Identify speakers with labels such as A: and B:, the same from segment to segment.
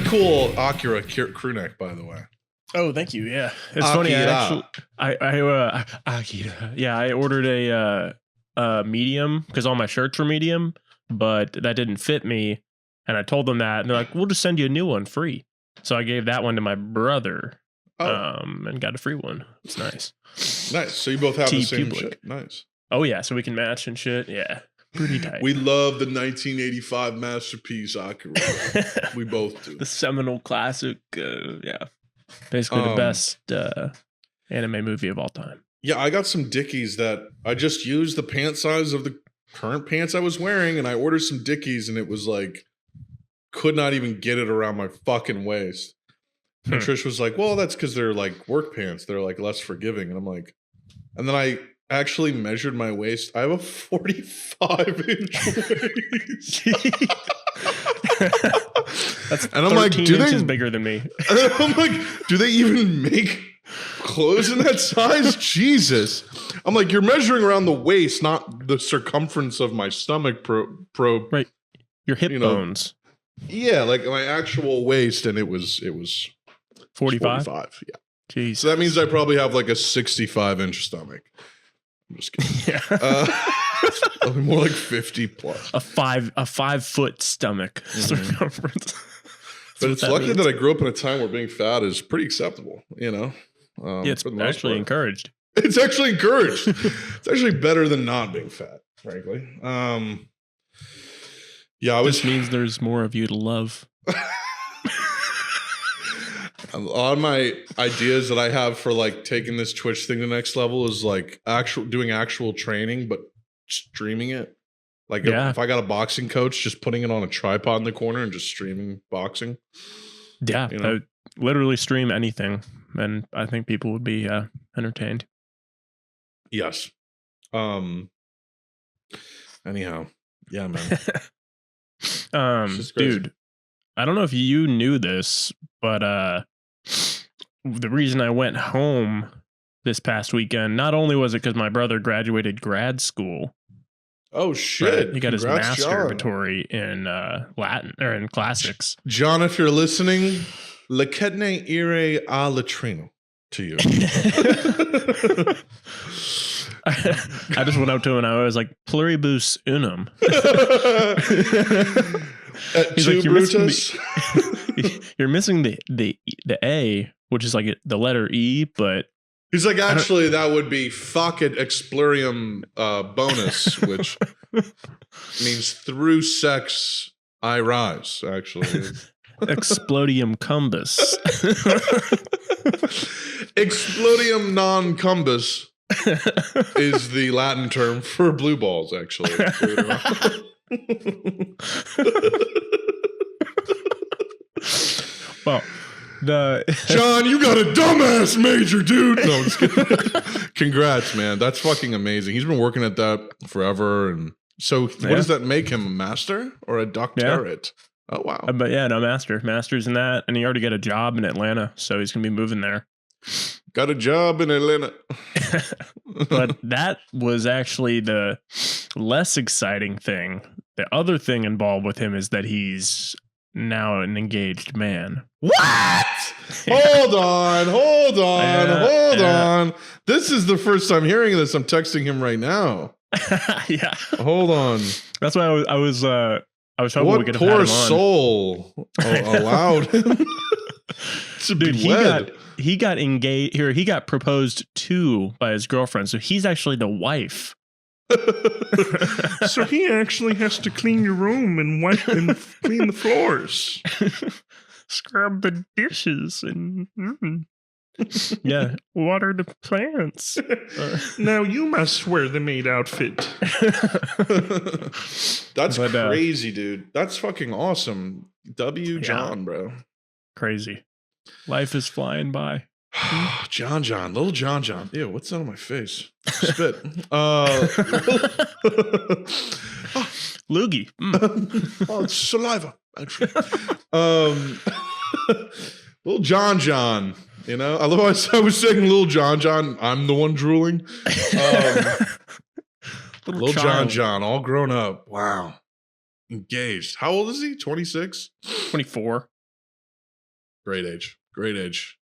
A: cool Akira crew neck, by the way.
B: Oh, thank you. Yeah, it's funny. I ordered a medium because all my shirts were medium, but that didn't fit me, and I told them that, and they're like, "We'll just send you a new one free." So I gave that one to my brother, and got a free one. It's nice.
A: Nice. So you both have the same shit. Nice.
B: Oh yeah, so we can match and shit. Yeah, pretty tight.
A: We love the 1985 masterpiece Akira. We both do.
B: The seminal classic. Yeah. Basically the best anime movie of all time.
A: Yeah, I got some Dickies that I just used the pant size of the current pants I was wearing, and I ordered some Dickies, and it was like, could not even get it around my fucking waist. And Trish was like, well, that's because they're like work pants. They're like less forgiving. And I'm like, and then I actually measured my waist. I have a 45-inch waist.
B: That's and I'm like, do inches bigger than me.
A: And I'm like, do they even make clothes in that size? Jesus. I'm like, you're measuring around the waist, not the circumference of my stomach probe.
B: Right. Your hip bones.
A: Yeah, like my actual waist, and it was
B: 45?
A: 45, yeah.
B: Jeez.
A: So that means I probably have like a 65-inch stomach. I'm just kidding. Yeah. Probably more like 50 plus.
B: A 5-foot stomach circumference.
A: But it's lucky that I grew up in a time where being fat is pretty acceptable, you know?
B: Yeah, it's actually encouraged.
A: It's actually encouraged. It's actually better than not being fat, frankly. Yeah,
B: this means there's more of you to love.
A: A lot of my ideas that I have for like taking this Twitch thing to the next level is like doing actual training, but streaming it. Like if I got a boxing coach, just putting it on a tripod in the corner and just streaming boxing.
B: Yeah, I literally stream anything, and I think people would be entertained.
A: Yes. Anyhow, yeah, man.
B: Dude, I don't know if you knew this, but the reason I went home this past weekend, not only was it because my brother graduated grad school.
A: Oh shit!
B: He got his masturbatory in Latin or in classics.
A: John, if you're listening, lecedne ire a latrino to you.
B: I just went up to him and I was like, pluribus unum. He's like, you're missing the A, which is like the letter E, but
A: he's like, actually, that would be facet explorium bonus, which means through sex I rise, actually.
B: Explodium cumbus.
A: Explodium non cumbus is the Latin term for blue balls, actually.
B: Well,
A: John, you got a dumbass major, dude. No, I'm just kidding. Congrats, man. That's fucking amazing. He's been working at that forever. And so what does that make him? A master or a doctorate? Yeah. Oh, wow.
B: But yeah, no, master's in that. And he already got a job in Atlanta. So he's going to be moving there.
A: Got a job in Atlanta.
B: But that was actually the less exciting thing. The other thing involved with him is that he's now an engaged man.
A: What? Hold on. This is the first time hearing this. I'm texting him right now.
B: Yeah.
A: Hold on.
B: That's why I was hoping we could have had him on.
A: What poor soul allowed him to be wed.
B: He got engaged here. He got proposed to by his girlfriend. So he's actually the wife.
A: So he actually has to clean your room and wipe and clean the floors,
B: scrub the dishes, and yeah, water the plants.
A: Now you must wear the maid outfit. That's crazy, dude. That's fucking awesome. John, bro.
B: Crazy. Life is flying by.
A: John, little John. Ew, what's that on my face? Spit.
B: Loogie.
A: Oh, it's saliva, actually. Little John. You know, I love how I was saying little John. I'm the one drooling. Little John, all grown up. Wow. Engaged. How old is he? 26?
B: 24.
A: Great age.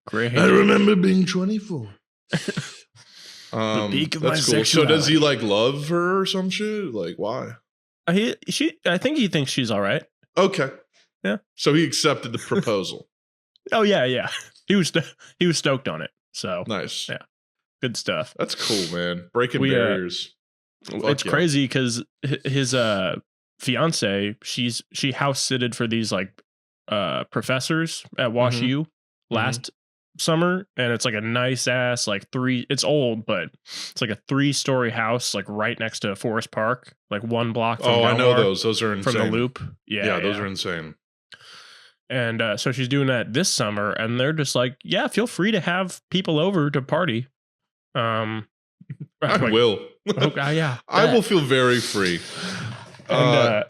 B: Great.
A: I remember being 24.
B: The peak of my
A: that's cool. So
B: sexuality.
A: does he like love her or some shit? Like why?
B: I think he thinks she's all right.
A: Okay.
B: Yeah.
A: So he accepted the proposal.
B: Oh yeah. He was stoked on it. So
A: Nice.
B: Yeah. Good stuff.
A: That's cool, man. Breaking barriers.
B: It's crazy because his fiance, she house sitted for these like professors at Wash U last summer, and it's like a nice ass like it's old, but it's like a 3-story house like right next to Forest Park, like 1 block from
A: I know
B: Belmar,
A: those are insane.
B: from the Loop. Yeah,
A: those are insane.
B: And so she's doing that this summer, and they're just like, yeah, feel free to have people over to party.
A: I
B: like,
A: will.
B: Okay, yeah,
A: I will feel very free.
B: And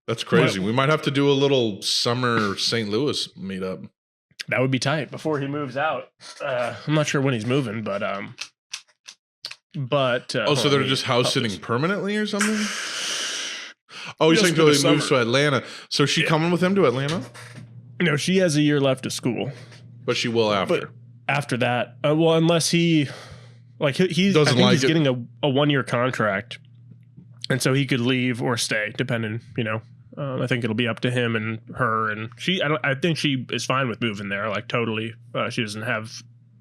A: that's crazy. We might have to do a little summer St. Louis meetup.
B: that would be tight before he moves out. I'm not sure when he's moving, but
A: so they're just house sitting permanently or something? Oh, you're
B: Just
A: saying
B: for the
A: until he moves to Atlanta. So is she coming with him to Atlanta?
B: No, she has a year left of school.
A: But she will after.
B: But after that, well, unless he he's
A: doesn't like
B: he's getting a 1-year contract, and so he could leave or stay, depending. I think it'll be up to him and her, and she. I think she is fine with moving there, like totally. She doesn't have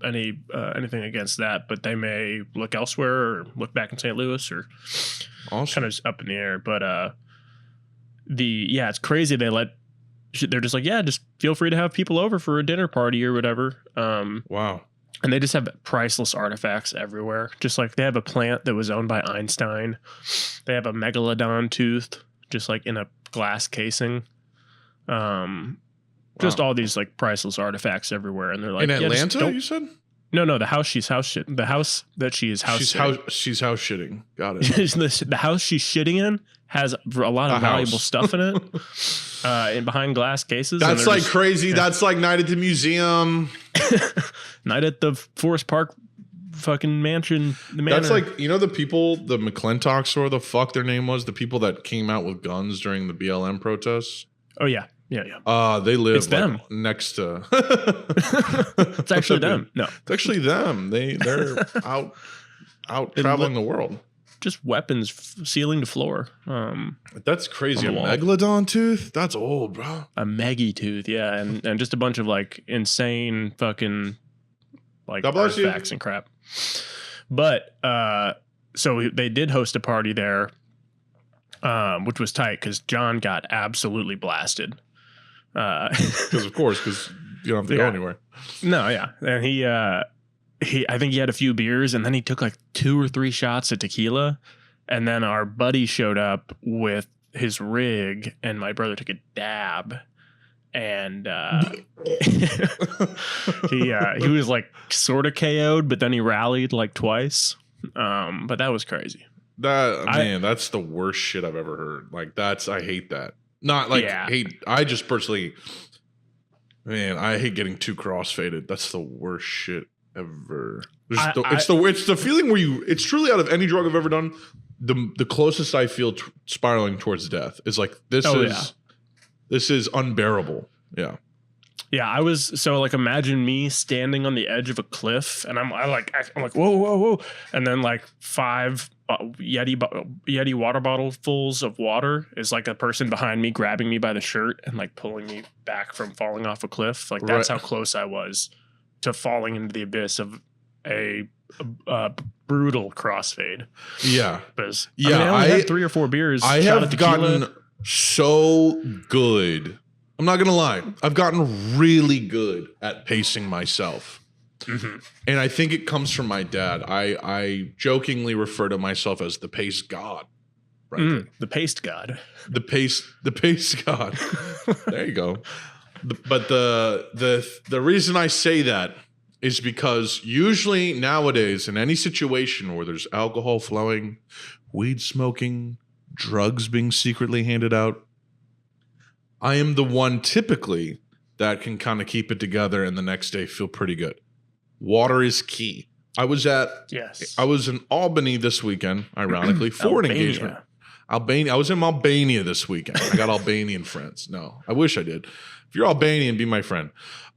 B: anything against that, but they may look elsewhere or look back in St. Louis or kind of up in the air. But it's crazy. They're just like, yeah, just feel free to have people over for a dinner party or whatever.
A: Wow.
B: And they just have priceless artifacts everywhere. Just like they have a plant that was owned by Einstein. They have a megalodon tooth, just like in a glass casing. Just all these like priceless artifacts everywhere. And they're like,
A: in Atlanta, you said?
B: No, the house she's house shit. The house that she is house
A: she's house shitting. Got it.
B: The house she's shitting in has a lot of valuable stuff in it. And behind glass cases.
A: That's like crazy. Yeah. That's like night at the museum.
B: Night at the Forest Park fucking mansion.
A: That's like, the people, the McClintocks or the fuck their name was, the people that came out with guns during the BLM protests.
B: Oh, yeah.
A: They live
B: it's them.
A: Next to.
B: It's actually them. No,
A: it's actually them. They're out traveling the world.
B: Just weapons ceiling to floor.
A: That's crazy. A megalodon tooth? That's old, bro.
B: A Maggie tooth, yeah, and just a bunch of like insane fucking like artifacts and crap. But so they did host a party there, which was tight because John got absolutely blasted.
A: Because you don't have to go anywhere.
B: No, yeah, and he I think he had a few beers, and then he took like 2 or 3 shots of tequila, and then our buddy showed up with his rig, and my brother took a dab, and he was like sort of KO'd, but then he rallied like twice. But that was crazy.
A: That's the worst shit I've ever heard. Like I hate that. Not like hate. I just personally, I hate getting too crossfaded. That's the worst shit ever. It's the feeling where it's truly out of any drug I've ever done, the closest I feel spiraling towards death is like this is unbearable. Yeah.
B: Yeah, I was imagine me standing on the edge of a cliff, and I'm like whoa, and then like 5 Yeti water bottle fulls of water is like a person behind me grabbing me by the shirt and like pulling me back from falling off a cliff. Like that's how close I was to falling into the abyss of a brutal crossfade.
A: Yeah,
B: because I only had 3 or 4 beers.
A: I have gotten so good. I'm not gonna lie. I've gotten really good at pacing myself, and I think it comes from my dad. I jokingly refer to myself as the pace god. Right,
B: the paced god.
A: The pace god. There you go. But the reason I say that is because usually nowadays in any situation where there's alcohol flowing, weed smoking, drugs being secretly handed out, I am the one typically that can kind of keep it together and the next day feel pretty good. Water is key. I was in Albany this weekend, ironically, for an engagement. Albania. I was in Albania this weekend. I got Albanian friends. No, I wish I did. If you're Albanian, be my friend.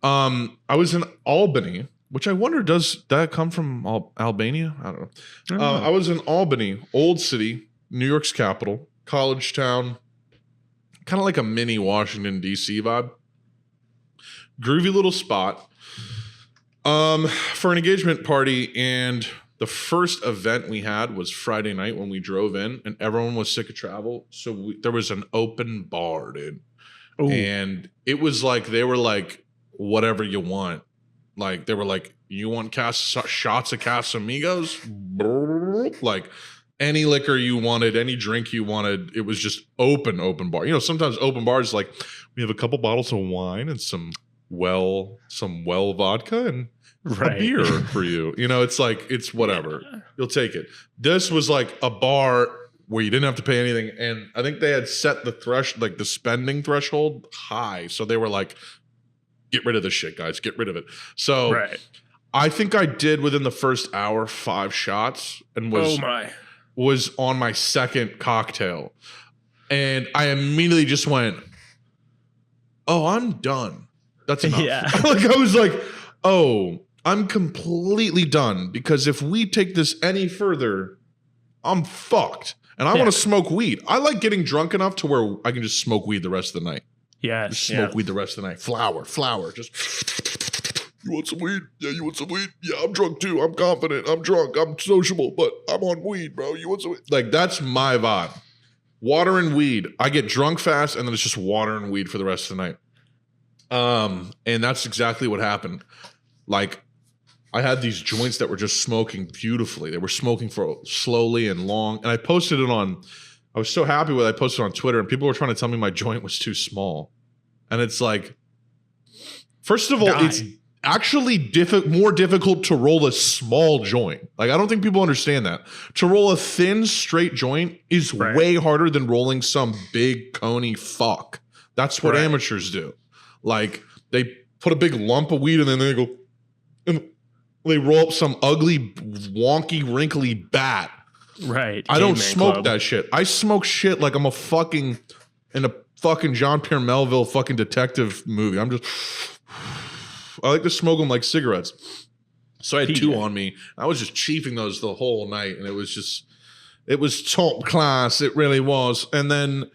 A: I was in Albany, which I wonder, does that come from Albania? I don't know. I was in Albany, old city, New York's capital, college town, kind of like a mini Washington, D.C. vibe. Groovy little spot for an engagement party, and the first event we had was Friday night when we drove in, and everyone was sick of travel. So there was an open bar, dude. Ooh. And it was like, they were like, whatever you want. Like, they were like, you want shots of Casamigos? Like, any liquor you wanted, any drink you wanted. It was just open bar. You know, sometimes open bars, like, we have a couple bottles of wine and some well vodka and a beer for you. You know, it's like, it's whatever. You'll take it. This was like a bar where you didn't have to pay anything. And I think they had set the spending threshold high. So they were like, get rid of this shit, guys. Get rid of it. So I think I did within the first hour 5 shots and was on my second cocktail. And I immediately just went, oh, I'm done. That's enough. Yeah. Like, I was like, oh, I'm completely done, because if we take this any further, I'm fucked. And I want to smoke weed. I like getting drunk enough to where I can just smoke weed the rest of the night. Yeah. Smoke weed the rest of the night. Flower. Just, you want some weed? Yeah, you want some weed? Yeah, I'm drunk too. I'm confident. I'm drunk. I'm sociable, but I'm on weed, bro. You want some weed? Like, that's my vibe. Water and weed. I get drunk fast, and then it's just water and weed for the rest of the night. And that's exactly what happened. Like, I had these joints that were just smoking beautifully. They were smoking for slowly and long. And I posted it I was so happy with it. I posted it on Twitter, and people were trying to tell me my joint was too small. And it's like, first of all, it's actually more difficult to roll a small joint. Like, I don't think people understand that. To roll a thin, straight joint is way harder than rolling some big, coney fuck. That's what amateurs do. Like, they put a big lump of weed and then they go, and they roll up some ugly, wonky, wrinkly bat. Right. I don't smoke that shit. I smoke shit like I'm in a fucking Jean-Pierre Melville fucking detective movie. I like to smoke them like cigarettes. So I had 2 on me. I was just chiefing those the whole night, and it was top class. It really was. And then,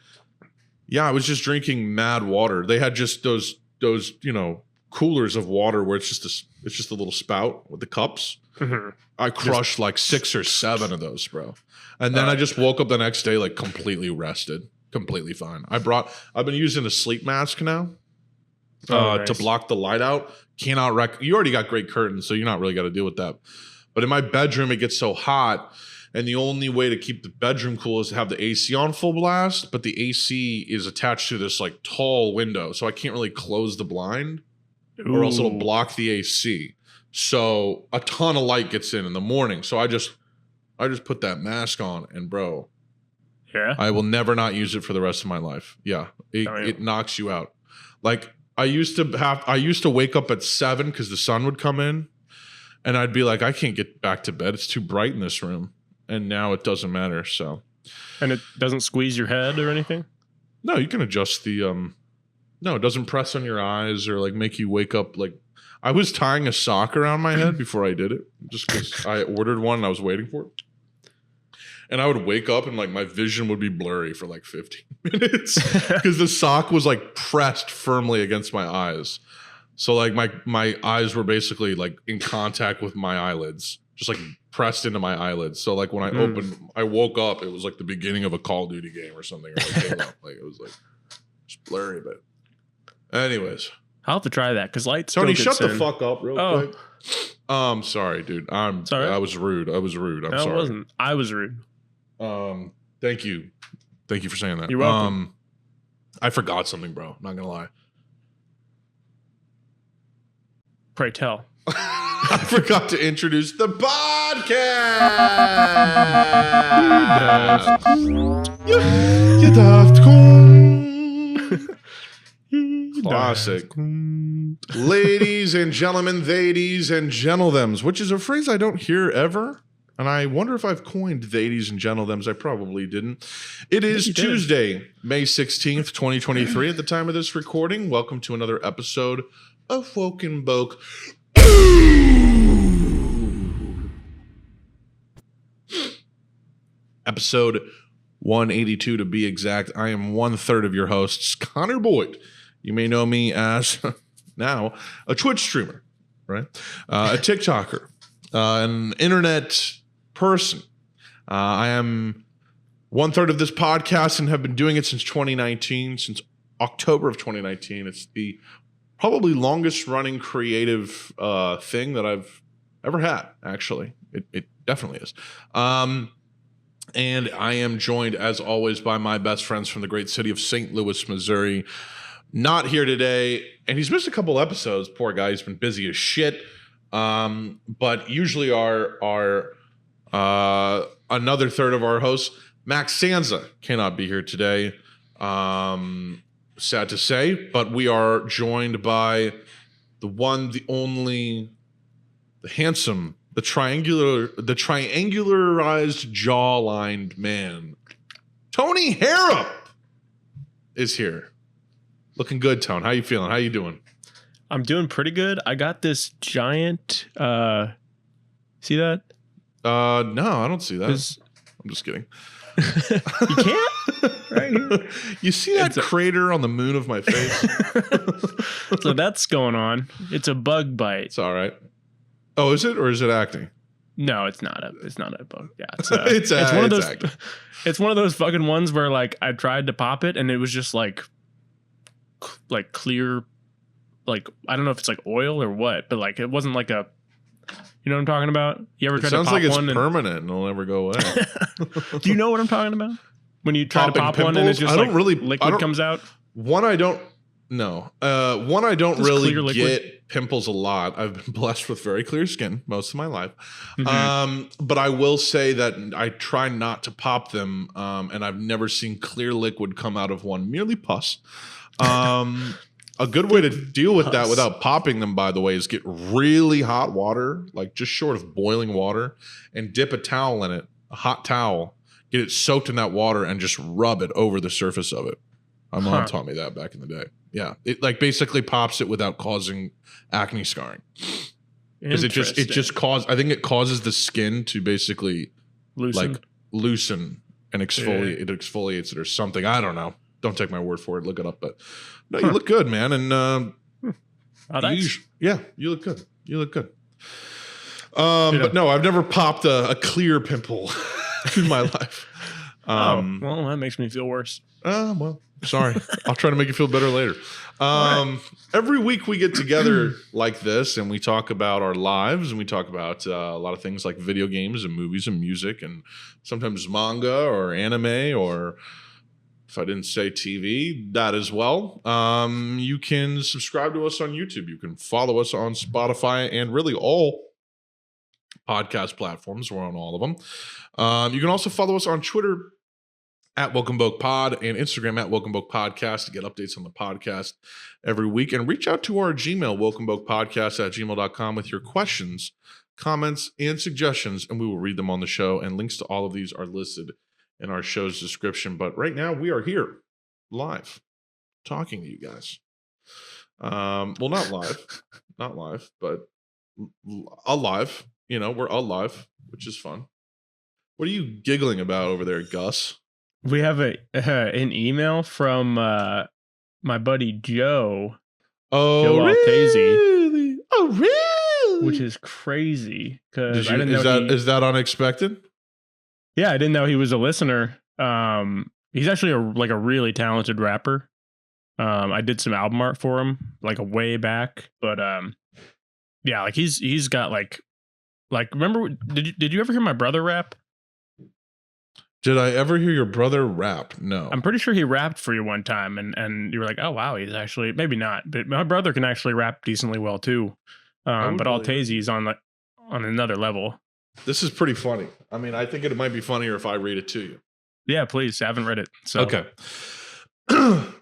A: yeah, I was just drinking mad water. They had just those, you know, coolers of water where it's just a little spout with the cups. Mm-hmm. I crushed like 6 or 7 of those, bro. And then I just woke up the next day like completely rested, completely fine. I've been using a sleep mask now to block the light out. You already got great curtains, so you're not really got to deal with that. But in my bedroom, it gets so hot, and the only way to keep the bedroom cool is to have the AC on full blast. But the AC is attached to this like tall window, so I can't really close the blind, or else it'll block the AC. So a ton of light gets in the morning. So I just put that mask on, and bro, I will never not use it for the rest of my life. Yeah, it knocks you out. Like, I used to wake up at 7 because the sun would come in, and I'd be like, I can't get back to bed. It's too bright in this room. And now it doesn't matter. So,
B: and it doesn't squeeze your head or anything?
A: No, you can adjust the no, it doesn't press on your eyes or like make you wake up. Like, I was tying a sock around my head before I did it, just because I ordered one and I was waiting for it. And I would wake up and like my vision would be blurry for like 15 minutes because the sock was like pressed firmly against my eyes. So like my eyes were basically like in contact with my eyelids, just like pressed into my eyelids. So like when I woke up, it was like the beginning of a Call of Duty game or something. Or like Halo. Like, it was like just blurry, but anyways.
B: I'll have to try that because lights.
A: Tony, shut the fuck up real quick. Sorry, dude. I was rude. I'm sorry.
B: I wasn't. I was rude.
A: Thank you for saying that.
B: You're welcome.
A: I forgot something, bro. Not gonna lie.
B: Pray tell.
A: I forgot to introduce the podcast. You daft classic. Ladies and gentlemen, thadies and gentlethems, which is a phrase I don't hear ever. And I wonder if I've coined the 80s and gentle thems. I probably didn't. It is Tuesday, May 16th, 2023 at the time of this recording. Welcome to another episode of Woken Boke. Episode 182 to be exact. I am 1/3 of your hosts, Connor Boyd. You may know me as now a Twitch streamer, right? A TikToker, an internet person. I am 1/3 of this podcast and have been doing it since 2019, since October of 2019. It's the probably longest running creative thing that I've ever had, actually. It definitely is. And I am joined, as always, by my best friends from the great city of St. Louis, Missouri. Not here today, and he's missed a couple episodes. Poor guy, he's been busy as shit. But usually our another third of our hosts, Max Sanza, cannot be here today. Sad to say, but we are joined by the one, the only, the handsome, the triangularized jaw-lined man. Tony Harrop is here. Looking good, Tone. How you feeling? How you doing?
B: I'm doing pretty good. I got this giant see that?
A: No, I don't see that. I'm just kidding.
B: You can't? Right here.
A: You see that crater on the moon of my face?
B: So that's going on. It's a bug bite.
A: It's all right. Oh, is it, or is it acting? No,
B: it's not a bug. Yeah, it's
A: one of those.
B: Acting. It's one of those fucking ones where like I tried to pop it and it was just like clear, like I don't know if it's like oil or what, but like it wasn't like a. You know what I'm talking about? You ever try to pop one?
A: Sounds like it's permanent and it'll never go away.
B: Do you know what I'm talking about? When you try to pop pimples? One and it's just liquid comes out?
A: One I don't really get pimples a lot. I've been blessed with very clear skin most of my life. Mm-hmm. But I will say that I try not to pop them, and I've never seen clear liquid come out of one, merely pus. A good way to deal with that without popping them, by the way, is get really hot water, like just short of boiling water, and dip a towel in it, a hot towel, get it soaked in that water, and just rub it over the surface of it. My mom taught me that back in the day. Yeah, it like basically pops it without causing acne scarring. Because it just I think it causes the skin to basically loosen and exfoliate. Yeah. It exfoliates it or something. I don't know. Don't take my word for it. Look it up. But no, you look good, man. And you look good. You look good. But no, I've never popped a clear pimple in my life.
B: Well, that makes me feel worse.
A: Well, sorry. I'll try to make you feel better later. Right. Every week we get together like this and we talk about our lives and we talk about a lot of things like video games and movies and music and sometimes manga or anime or, if I didn't say TV, that as well. You can subscribe to us on YouTube. You can follow us on Spotify and really all podcast platforms. We're on all of them. You can also follow us on Twitter at wokenbokepod and Instagram at wokenbokepodcast to get updates on the podcast every week. And reach out to our Gmail, wokenbokepodcast@gmail.com with your questions, comments, and suggestions, and we will read them on the show. And links to all of these are listed in our show's description. But right now we are here live talking to you guys. Well, not live, but alive. You know, we're alive, which is fun. What are you giggling about over there, Gus?
B: We have an email from my buddy Joe.
A: Joe
B: Altayzie.
A: Oh, really?
B: Which is crazy because I didn't know.
A: Is that unexpected?
B: Yeah, I didn't know he was a listener. He's actually a really talented rapper. I did some album art for him like a way back, but yeah, like he's got like remember did you ever hear my brother rap?
A: Did I ever hear your brother rap? No.
B: I'm pretty sure he rapped for you one time and you were like, oh wow, he's actually, maybe not, but my brother can actually rap decently well too. But Altayzie's on another level.
A: This is pretty funny. I mean, I think it might be funnier if I read it to you.
B: Yeah, please. I haven't read it. So.
A: Okay.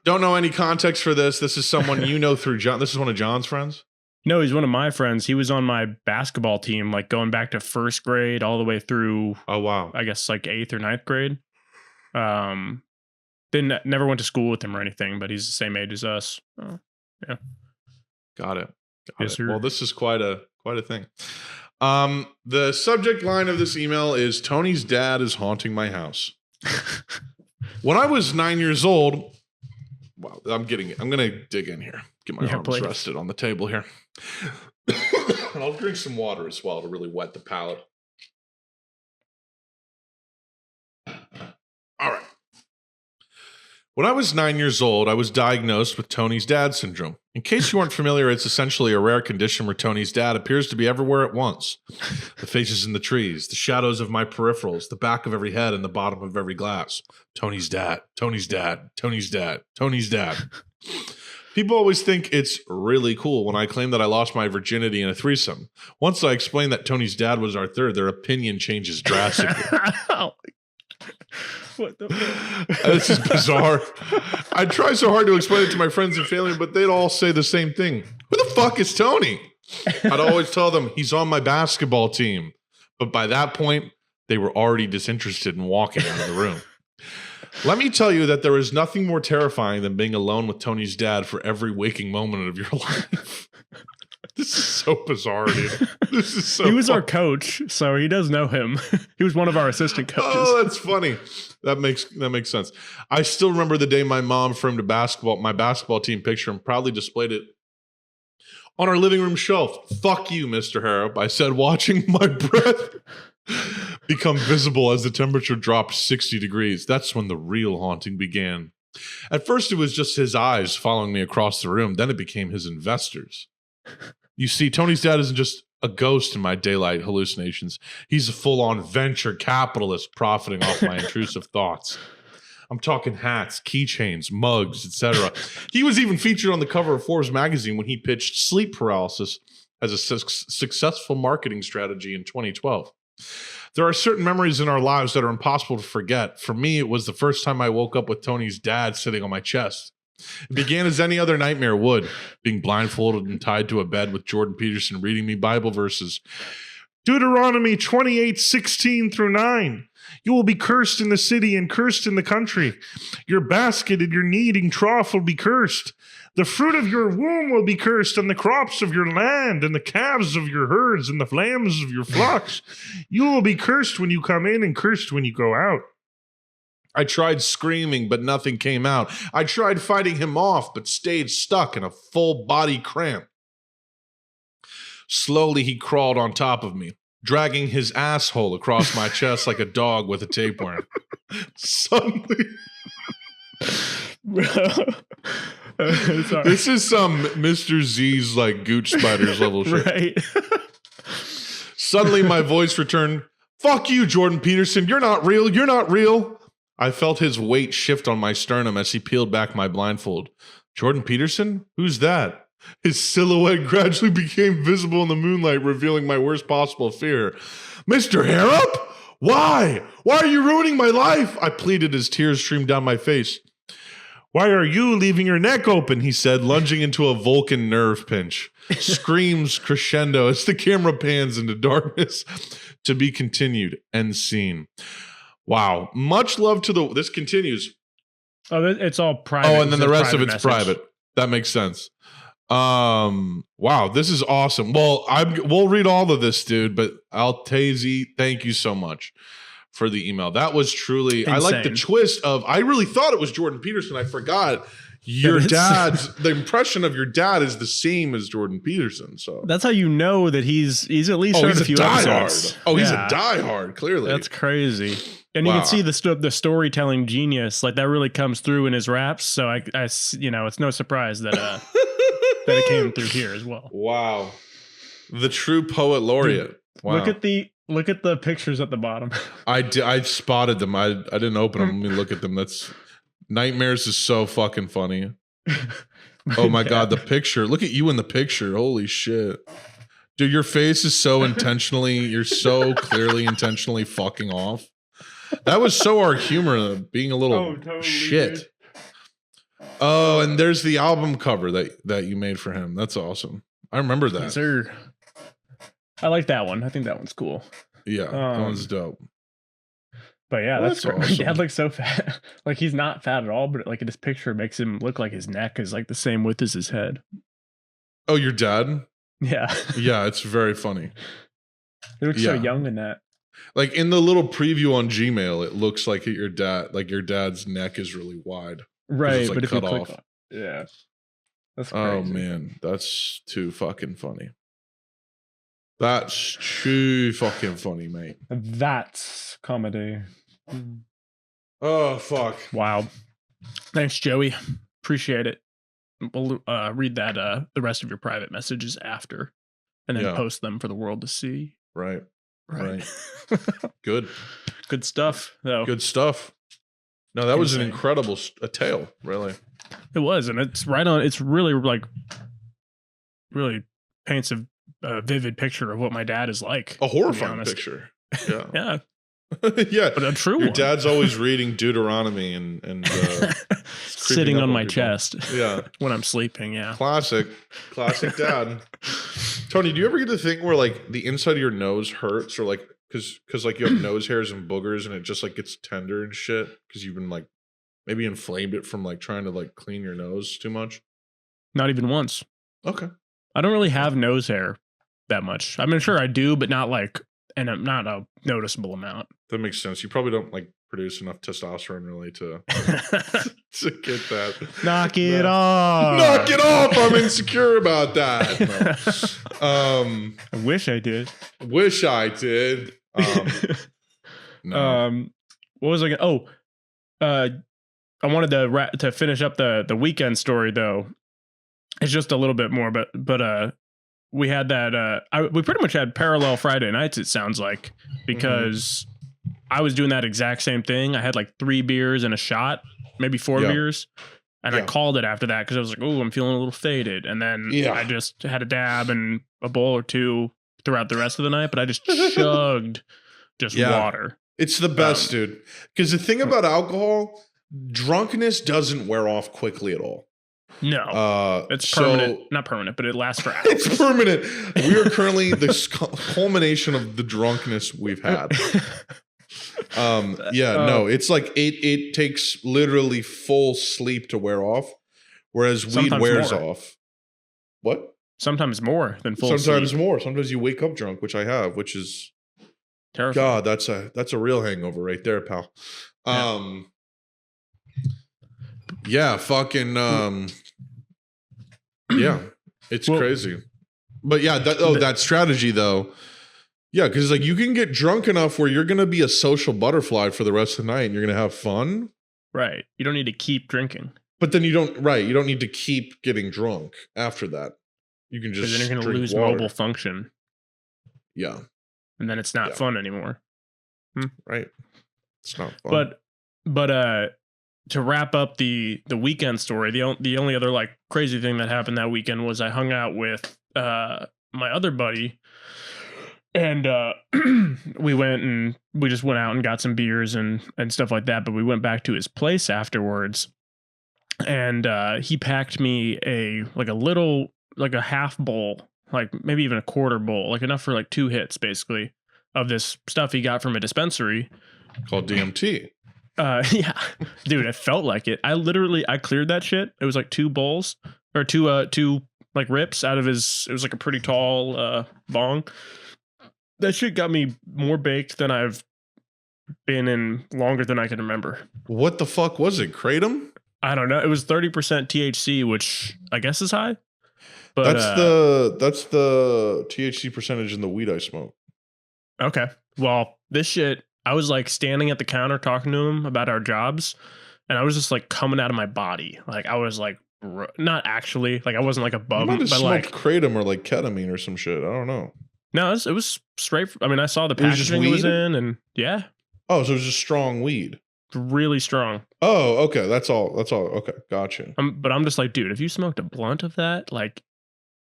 A: Don't know any context for this. This is someone you know through John. This is one of John's friends.
B: No, he's one of my friends. He was on my basketball team, like going back to first grade all the way through,
A: Oh, wow.
B: I guess like 8th or 9th grade. Never went to school with him or anything, but he's the same age as us. Oh, yeah.
A: Got it.
B: Yes, sir.
A: Well, this is quite a thing. The subject line of this email is Tony's dad is haunting my house. When I was 9 years old, wow, I'm going to dig in here. Get my arms rested on the table here. And I'll drink some water as well to really wet the palate. All right. When I was 9 years old, I was diagnosed with Tony's dad syndrome. In case you aren't familiar, it's essentially a rare condition where Tony's dad appears to be everywhere at once. The faces in the trees, the shadows of my peripherals, the back of every head and the bottom of every glass. Tony's dad, Tony's dad, Tony's dad, Tony's dad. People always think it's really cool when I claim that I lost my virginity in a threesome. Once I explain that Tony's dad was our third, their opinion changes drastically.
B: What the fuck?
A: This is bizarre. I try so hard to explain it to my friends and family, but they'd all say the same thing. Who the fuck is Tony? I'd always tell them he's on my basketball team. But by that point, they were already disinterested in walking out of the room. Let me tell you that there is nothing more terrifying than being alone with Tony's dad for every waking moment of your life. This is so bizarre, dude. This is so
B: He was
A: fun.
B: our coach, so he does know him. He was one of our assistant coaches.
A: Oh, that's funny. That makes sense. I still remember the day my mom framed my basketball team picture and proudly displayed it on our living room shelf. Fuck you, Mr. Harrop, I said, watching my breath become visible as the temperature dropped 60 degrees. That's when the real haunting began. At first, it was just his eyes following me across the room. Then it became his investors. You see, Tony's dad isn't just a ghost in my daylight hallucinations. He's a full-on venture capitalist profiting off my intrusive thoughts. I'm talking hats, keychains, mugs, etc. He was even featured on the cover of Forbes magazine when he pitched sleep paralysis as a successful marketing strategy in 2012. There are certain memories in our lives that are impossible to forget. For me, it was the first time I woke up with Tony's dad sitting on my chest. It began as any other nightmare would, being blindfolded and tied to a bed with Jordan Peterson reading me Bible verses. Deuteronomy 28:16 through 9. You will be cursed in the city and cursed in the country. Your basket and your kneading trough will be cursed. The fruit of your womb will be cursed, and the crops of your land, and the calves of your herds, and the lambs of your flocks. You will be cursed when you come in and cursed when you go out. I tried screaming, but nothing came out. I tried fighting him off, but stayed stuck in a full body cramp. Slowly, he crawled on top of me, dragging his asshole across my chest like a dog with a tapeworm. Suddenly, this is some Mr. Z's like Gooch Spiders level shit.
B: Right.
A: Suddenly, my voice returned. Fuck you, Jordan Peterson. You're not real. You're not real. I felt his weight shift on my sternum as he peeled back my blindfold. Jordan Peterson? Who's that? His silhouette gradually became visible in the moonlight, revealing my worst possible fear. Mr. Harrop? Why? Why are you ruining my life? I pleaded as tears streamed down my face. Why are you leaving your neck open? He said, lunging into a Vulcan nerve pinch. Screams crescendo as the camera pans into darkness. To be continued. End scene. Wow. Much love to the... This continues.
B: Oh, it's all private.
A: Oh, and then the rest of it's
B: message.
A: private. That makes sense. Wow, this is awesome. Well, we'll read all of this, dude, but Altayzie, thank you so much for the email. That was truly... Insane. I like the twist of... I really thought it was Jordan Peterson. I forgot. Your dad's... The impression of your dad is the same as Jordan Peterson, so...
B: That's how you know that he's at least heard a few episodes.
A: Oh, he's a diehard, clearly.
B: That's crazy. And you can see the storytelling genius, like that really comes through in his raps. So I it's no surprise that that it came through here as well.
A: Wow, the true poet laureate. Wow.
B: Look at the pictures at the bottom.
A: I spotted them. I didn't open them. Let me look at them. That's Nightmares is so fucking funny. Oh my god, the picture. Look at you in the picture. Holy shit. Dude, your face is so you're so clearly intentionally fucking off. That was so our humor, being a little totally shit. Dude. Oh, and there's the album cover that you made for him. That's awesome. I remember
B: Yes,
A: that.
B: sir. I like that one. I think that one's cool.
A: Yeah, that one's dope.
B: But yeah,
A: Well,
B: that's
A: that's
B: my
A: awesome.
B: dad looks so fat. Like he's not fat at all, but like in this picture makes him look like his neck is like the same width as his head.
A: Oh, your dad?
B: Yeah.
A: Yeah, it's very funny.
B: He looks so young in that.
A: Like in the little preview on Gmail, it looks like your dad's neck is really wide.
B: Right,
A: it's, like,
B: but if you
A: cut
B: click
A: off.
B: on, yeah. That's crazy.
A: Oh man, that's too fucking funny. That's too fucking funny, mate.
B: That's comedy.
A: Oh fuck.
B: Wow. Thanks, Joey. Appreciate it. We'll read that the rest of your private messages after, and then post them for the world to see.
A: Right.
B: Right.
A: Good.
B: Good stuff, though.
A: Good stuff. No, that was an incredible tale, really.
B: It was, and it's right on. It's really really paints a vivid picture of what my dad is like.
A: A horrifying picture. Yeah.
B: Yeah.
A: Yeah.
B: But a true
A: Your
B: one.
A: dad's always reading Deuteronomy and
B: sitting on my chest.
A: Yeah.
B: When I'm sleeping. Yeah.
A: Classic dad. Tony, do you ever get the thing where like the inside of your nose hurts, or like because like you have nose hairs and boogers and it just like gets tender and shit because you've been like maybe inflamed it from like trying to like clean your nose too much?
B: Not even once.
A: Okay.
B: I don't really have nose hair that much. I mean, sure I do, but not like, and not a noticeable amount.
A: That makes sense. You probably don't like produce enough testosterone really to get that.
B: Knock it off.
A: Knock it off. I'm insecure about that. No.
B: I wish I did.
A: Wish I did. No.
B: What was I gonna? I wanted to finish up the weekend story though. It's just a little bit more, but we had that. We pretty much had parallel Friday nights. It sounds like, because I was doing that exact same thing. I had like 3 beers and a shot, maybe 4 beers, and I called it after that because I was like, "Oh, I'm feeling a little faded." And then I just had a dab and a bowl or 2 throughout the rest of the night, but I just chugged water.
A: It's the best, dude. Because the thing about alcohol, drunkenness doesn't wear off quickly at all.
B: No, it's permanent. Not permanent, but it lasts for hours.
A: It's permanent. We are currently the culmination of the drunkenness we've had. No, it's like it takes literally full sleep to wear off, whereas weed wears off. What?
B: Sometimes more than full.
A: Sometimes
B: sleep.
A: more. Sometimes you wake up drunk, which I have, which is
B: terrifying.
A: God. That's a real hangover right there, pal. Fucking. Yeah, it's crazy. But yeah, that strategy though. Yeah, because like you can get drunk enough where you're gonna be a social butterfly for the rest of the night and you're gonna have fun.
B: Right. You don't need to keep drinking.
A: But then you don't need to keep getting drunk after that. You can just
B: then you're gonna lose
A: water.
B: mobile function.
A: Yeah.
B: And then it's not fun anymore.
A: Right. It's not fun.
B: But to wrap up the weekend story, the only other like crazy thing that happened that weekend was I hung out with my other buddy, and we just went out and got some beers and stuff like that. But we went back to his place afterwards, and he packed me a half bowl, like maybe even a quarter bowl, like enough for like 2 hits basically of this stuff he got from a dispensary
A: called DMT.
B: Yeah, dude, it felt like it. I cleared that shit. It was like 2 bowls or two like rips out of his. It was like a pretty tall bong. That shit got me more baked than I've been in longer than I can remember.
A: What the fuck was it? Kratom?
B: I don't know. It was 30% THC, which I guess is high. But
A: that's the THC percentage in the weed I smoke.
B: Okay. Well, this shit, I was like standing at the counter talking to him about our jobs, and I was just like coming out of my body. Like I was like, not actually, like I wasn't like a bum,
A: but
B: like
A: kratom or like ketamine or some shit. I don't know.
B: No, it was straight. I mean, I saw the packaging it was in, and yeah.
A: Oh, so it was just strong weed.
B: Really strong.
A: Oh, okay. That's all. Okay, gotcha.
B: But I'm just like, dude, if you smoked a blunt of that, like,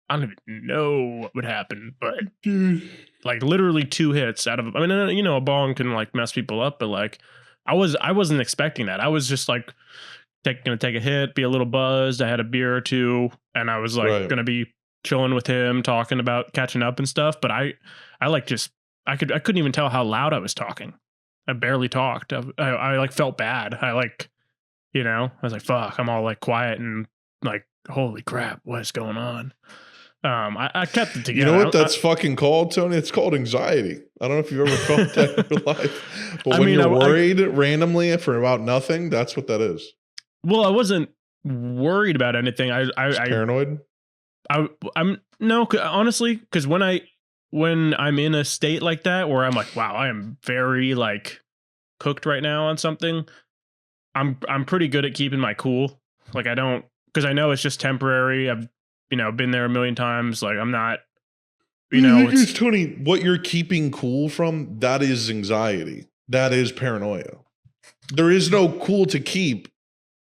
B: I don't even know what would happen. But dude, like literally 2 hits out of. I mean, you know, a bong can like mess people up, but like, I wasn't expecting that. I was just like gonna take a hit, be a little buzzed. I had a beer or 2, and I was like gonna be chilling with him, talking about catching up and stuff. But I like just I couldn't even tell how loud I was talking. I barely talked. I like felt bad. I like, I was like, fuck, I'm all like quiet and like, holy crap, what's going on? I kept it together.
A: You know what that's fucking called, Tony? It's called anxiety. I don't know if you've ever felt that in your life. But when you're worried randomly for about nothing, that's what that is.
B: Well, I wasn't worried about anything. I
A: paranoid?
B: I'm no, honestly, because when I'm in a state like that where I'm like, wow, I am very like cooked right now on something, I'm pretty good at keeping my cool. Like I don't, because I know it's just temporary. I've been there a million times. Like I'm not,
A: it's Tony, what you're keeping cool from, that is anxiety. That is paranoia. There is no cool to keep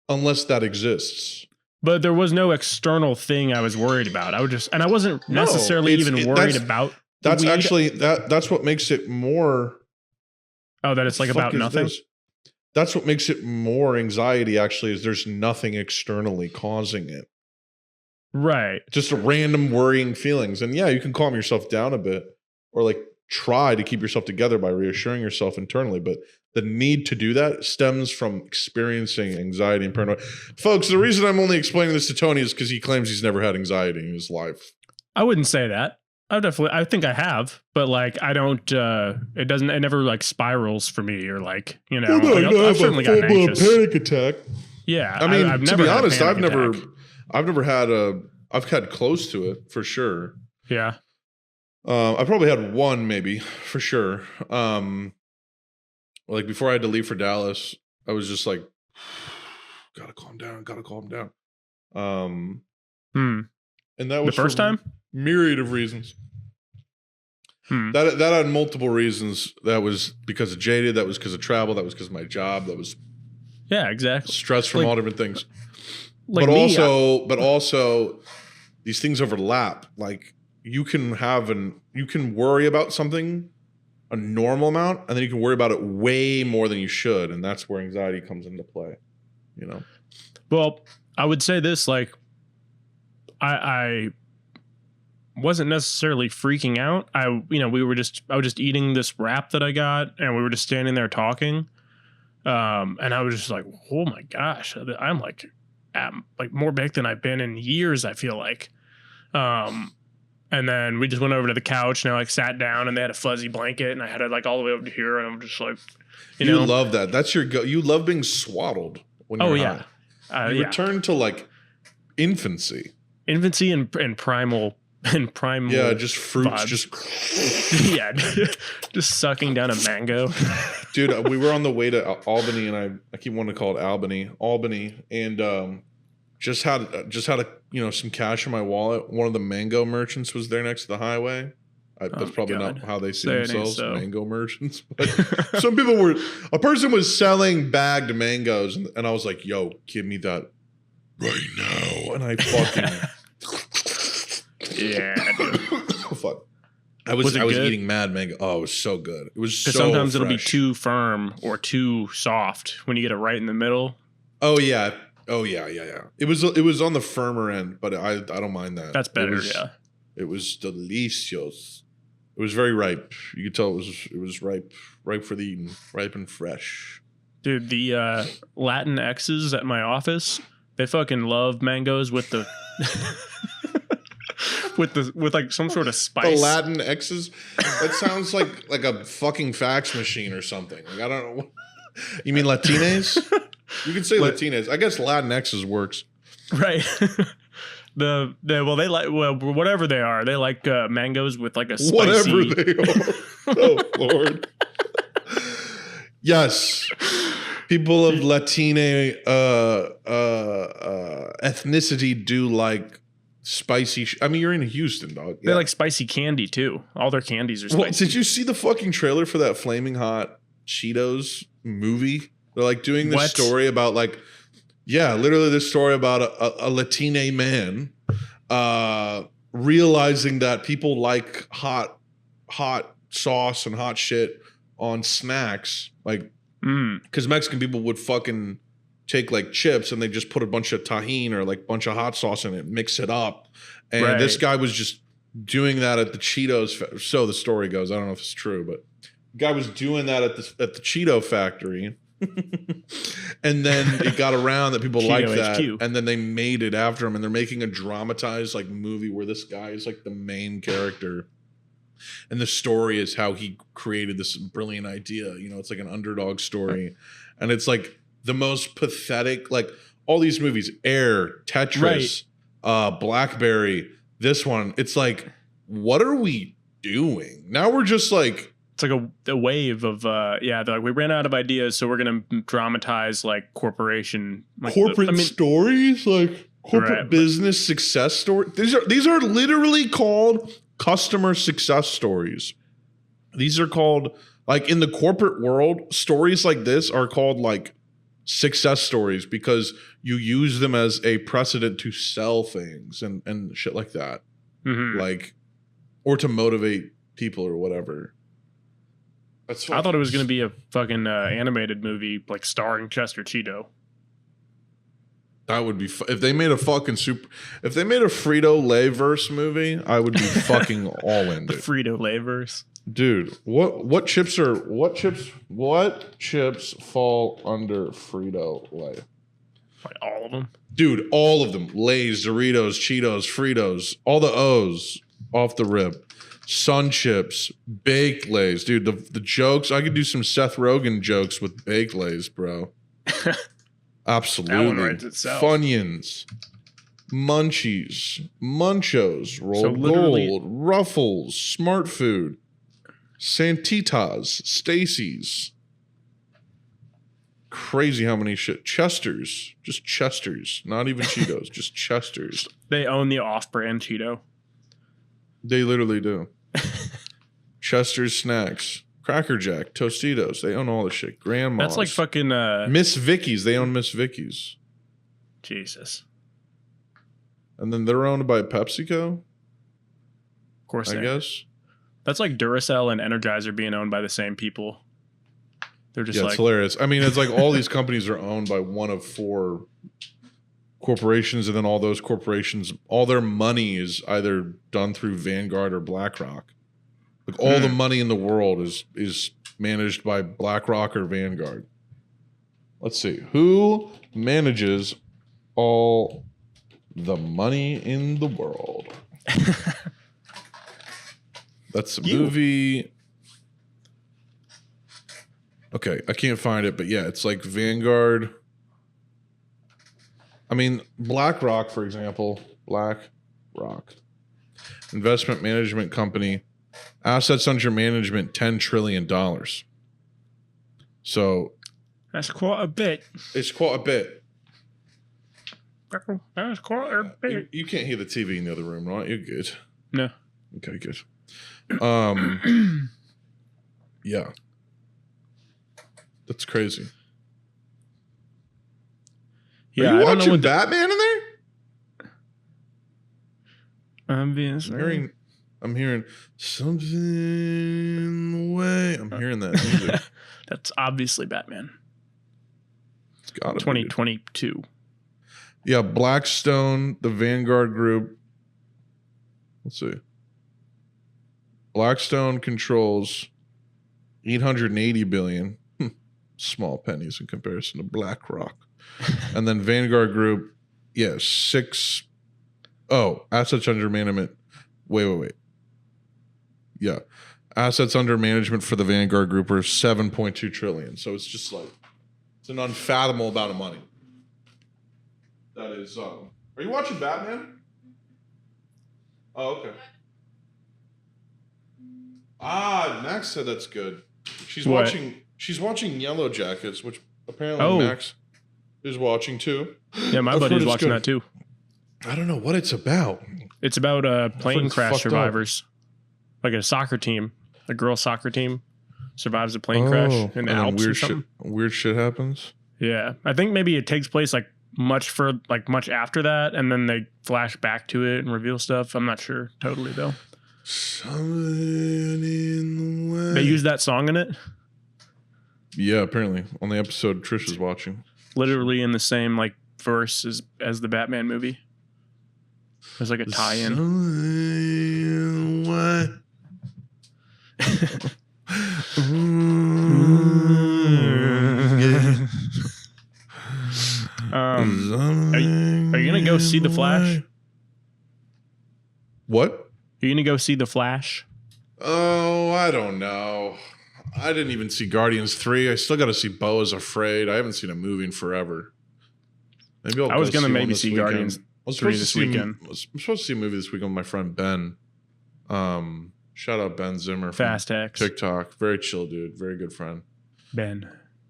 A: unless that exists.
B: But there was no external thing I was worried about. I wasn't necessarily even worried about.
A: That's actually that's what makes it more.
B: Oh, that it's like about nothing.
A: That's what makes it more anxiety. Actually, is there's nothing externally causing it.
B: Right.
A: Just a random worrying feelings. And yeah, you can calm yourself down a bit or like try to keep yourself together by reassuring yourself internally. But the need to do that stems from experiencing anxiety and paranoia. Folks, the reason I'm only explaining this to Tony is because he claims he's never had anxiety in his life.
B: I wouldn't say that. I think I have, but like, I don't, it never like spirals for me or like, I've certainly gotten anxious.
A: Panic attack.
B: Yeah.
A: I mean, to be honest, I've had close to it for sure.
B: Yeah.
A: I probably had one maybe for sure. Like before I had to leave for Dallas, I was just like, gotta calm down. And that was
B: the first time?
A: Myriad of reasons. That had multiple reasons. That was because of jaded. That was because of travel. That was because of my job. That was
B: exactly
A: stress from all different things.
B: Like
A: but also these things overlap. Like you can worry about something a normal amount, and then you can worry about it way more than you should, and that's where anxiety comes into play.
B: Well, I would say this, like I wasn't necessarily freaking out. I was just eating this wrap that I got, and we were just standing there talking. And I was just like, oh my gosh, I'm like more baked than I've been in years, I feel like. And then we just went over to the couch and I like sat down and they had a fuzzy blanket and I had it like all the way over here and I'm just like,
A: you love that. That's you love being swaddled when you're high. You return to like infancy
B: and primal.
A: Yeah, just fruits, just
B: just sucking down a mango.
A: Dude, we were on the way to Albany, and I keep wanting to call it Albany, and just had a some cash in my wallet. One of the mango merchants was there next to the highway. That's probably not how they see themselves, mango merchants. But some people were. A person was selling bagged mangoes, and I was like, "Yo, give me that right now!" And I fucking.
B: Yeah, dude.
A: Oh, fuck. I was eating mad mango. Oh, it was so good. It was so
B: sometimes
A: fresh.
B: It'll be too firm or too soft when you get it right in the middle.
A: Oh yeah. It was on the firmer end, but I don't mind that.
B: That's better.
A: It was delicious. It was very ripe. You could tell it was ripe for the eating, ripe and fresh.
B: Dude, the Latin X's at my office, they fucking love mangoes with the. with like some sort of spice.
A: The Latin X's? That sounds like a fucking fax machine or something. Like I don't know. You mean Latines? You can say Latines. I guess Latin X's works.
B: Right. They like whatever they are. They like mangoes with like a spicy.
A: Whatever they are. Oh Lord. Yes. People of Latine ethnicity do like spicy. I mean, you're in Houston, dog.
B: They like spicy candy too. All their candies are spicy.
A: Well, did you see the fucking trailer for that Flaming Hot Cheetos movie? They're like doing this story about like, literally this story about a Latine man realizing that people like hot sauce and hot shit on snacks, like because Mexican people would fucking take like chips and they just put a bunch of tahini or like a bunch of hot sauce in it, mix it up. And this guy was just doing that at the Cheetos. So the story goes. I don't know if it's true, but the guy was doing that at the Cheeto factory. And then it got around that people liked that. HQ. And then they made it after him. And they're making a dramatized like movie where this guy is like the main character. And the story is how he created this brilliant idea. You know, it's like an underdog story. And it's like the most pathetic, like all these movies, Air, Tetris, Blackberry, this one. It's like, what are we doing? Now we're just like,
B: it's like a wave of they're like, we ran out of ideas, so we're gonna dramatize like corporation, like
A: corporate stories, like corporate business success stories. These are literally called customer success stories. These are called, like, in the corporate world, stories like this are called like success stories because you use them as a precedent to sell things and shit like that, like, or to motivate people or whatever.
B: I thought it was going to be a fucking animated movie, like starring Chester Cheeto.
A: That would be if they made a fucking if they made a Frito-Lay verse movie, I would be fucking all in.
B: The Frito-Lay verse,
A: dude. What chips fall under Frito-Lay?
B: Like all of them,
A: dude. All of them: Lay's, Doritos, Cheetos, Fritos, all the O's off the rip. Sun chips, baked Lays, dude. The jokes, I could do some Seth Rogen jokes with baked Lays, bro. Absolutely. That one writes itself. Funyuns, Munchies, Munchos, Rolled Gold, Ruffles, Smart Food, Santitas, Stacy's. Crazy how many shit. Chester's, just Chester's, not even Cheetos, just Chester's.
B: They own the off-brand Cheeto.
A: They literally do. Chester's Snacks, Cracker Jack, Tostitos. They own all this shit. Grandma's.
B: That's like fucking
A: Miss Vicky's. They own Miss Vicky's.
B: Jesus.
A: And then they're owned by PepsiCo.
B: Of course,
A: I guess.
B: That's like Duracell and Energizer being owned by the same people. They're just
A: it's hilarious. I mean, it's like all these companies are owned by one of four corporations, and then all those corporations, all their money is either done through Vanguard or BlackRock. Like all the money in the world is managed by BlackRock or Vanguard. Let's see. Who manages all the money in the world? That's a movie. Okay, I can't find it, but yeah, it's like Vanguard. I mean, BlackRock, for example, BlackRock, investment management company, assets under management, $10 trillion. So
B: that's quite a bit.
A: It's quite a bit.
B: That's quite a bit.
A: You can't hear the TV in the other room, right? You're good.
B: No.
A: Okay, good. Yeah. That's crazy.
B: Yeah,
A: are you watching Batman in there? I'm hearing something in the way. I'm hearing that music.
B: That's obviously Batman.
A: It's got to
B: 2022.
A: Yeah, Blackstone, the Vanguard Group. Let's see. Blackstone controls $880 billion. Small pennies in comparison to BlackRock. And then Vanguard Group, assets under management. Wait. Yeah. Assets under management for the Vanguard Group are $7.2 trillion. So it's just like, it's an unfathomable amount of money. That is, are you watching Batman? Oh, okay. Max said that's good. She's watching Yellow Jackets, which apparently Max is watching too.
B: Yeah, my buddy's watching that too.
A: I don't know what it's about.
B: It's about plane crash survivors. Like a soccer team, a girls' soccer team survives a plane crash in the Alps or something.
A: Weird shit happens.
B: Yeah, I think maybe it takes place like much after that, and then they flash back to it and reveal stuff. I'm not sure totally though.
A: Something in the way.
B: They use that song in it.
A: Yeah, apparently on the episode Trish is watching.
C: literally in the same like verse as the Batman movie. There's like a tie-in. Are you gonna go see The Flash?
A: What?
C: Are you gonna go see The Flash?
A: Oh, I don't know. I didn't even see Guardians 3. I still got to see Beau is Afraid. I haven't seen a movie in forever. Maybe
C: I was gonna maybe see
A: weekend.
C: Guardians 3 this weekend.
A: I'm supposed to see a movie this weekend with my friend Ben. Shout out Ben Zimmer.
C: Fast X.
A: TikTok. Very chill dude. Very good friend.
C: Ben.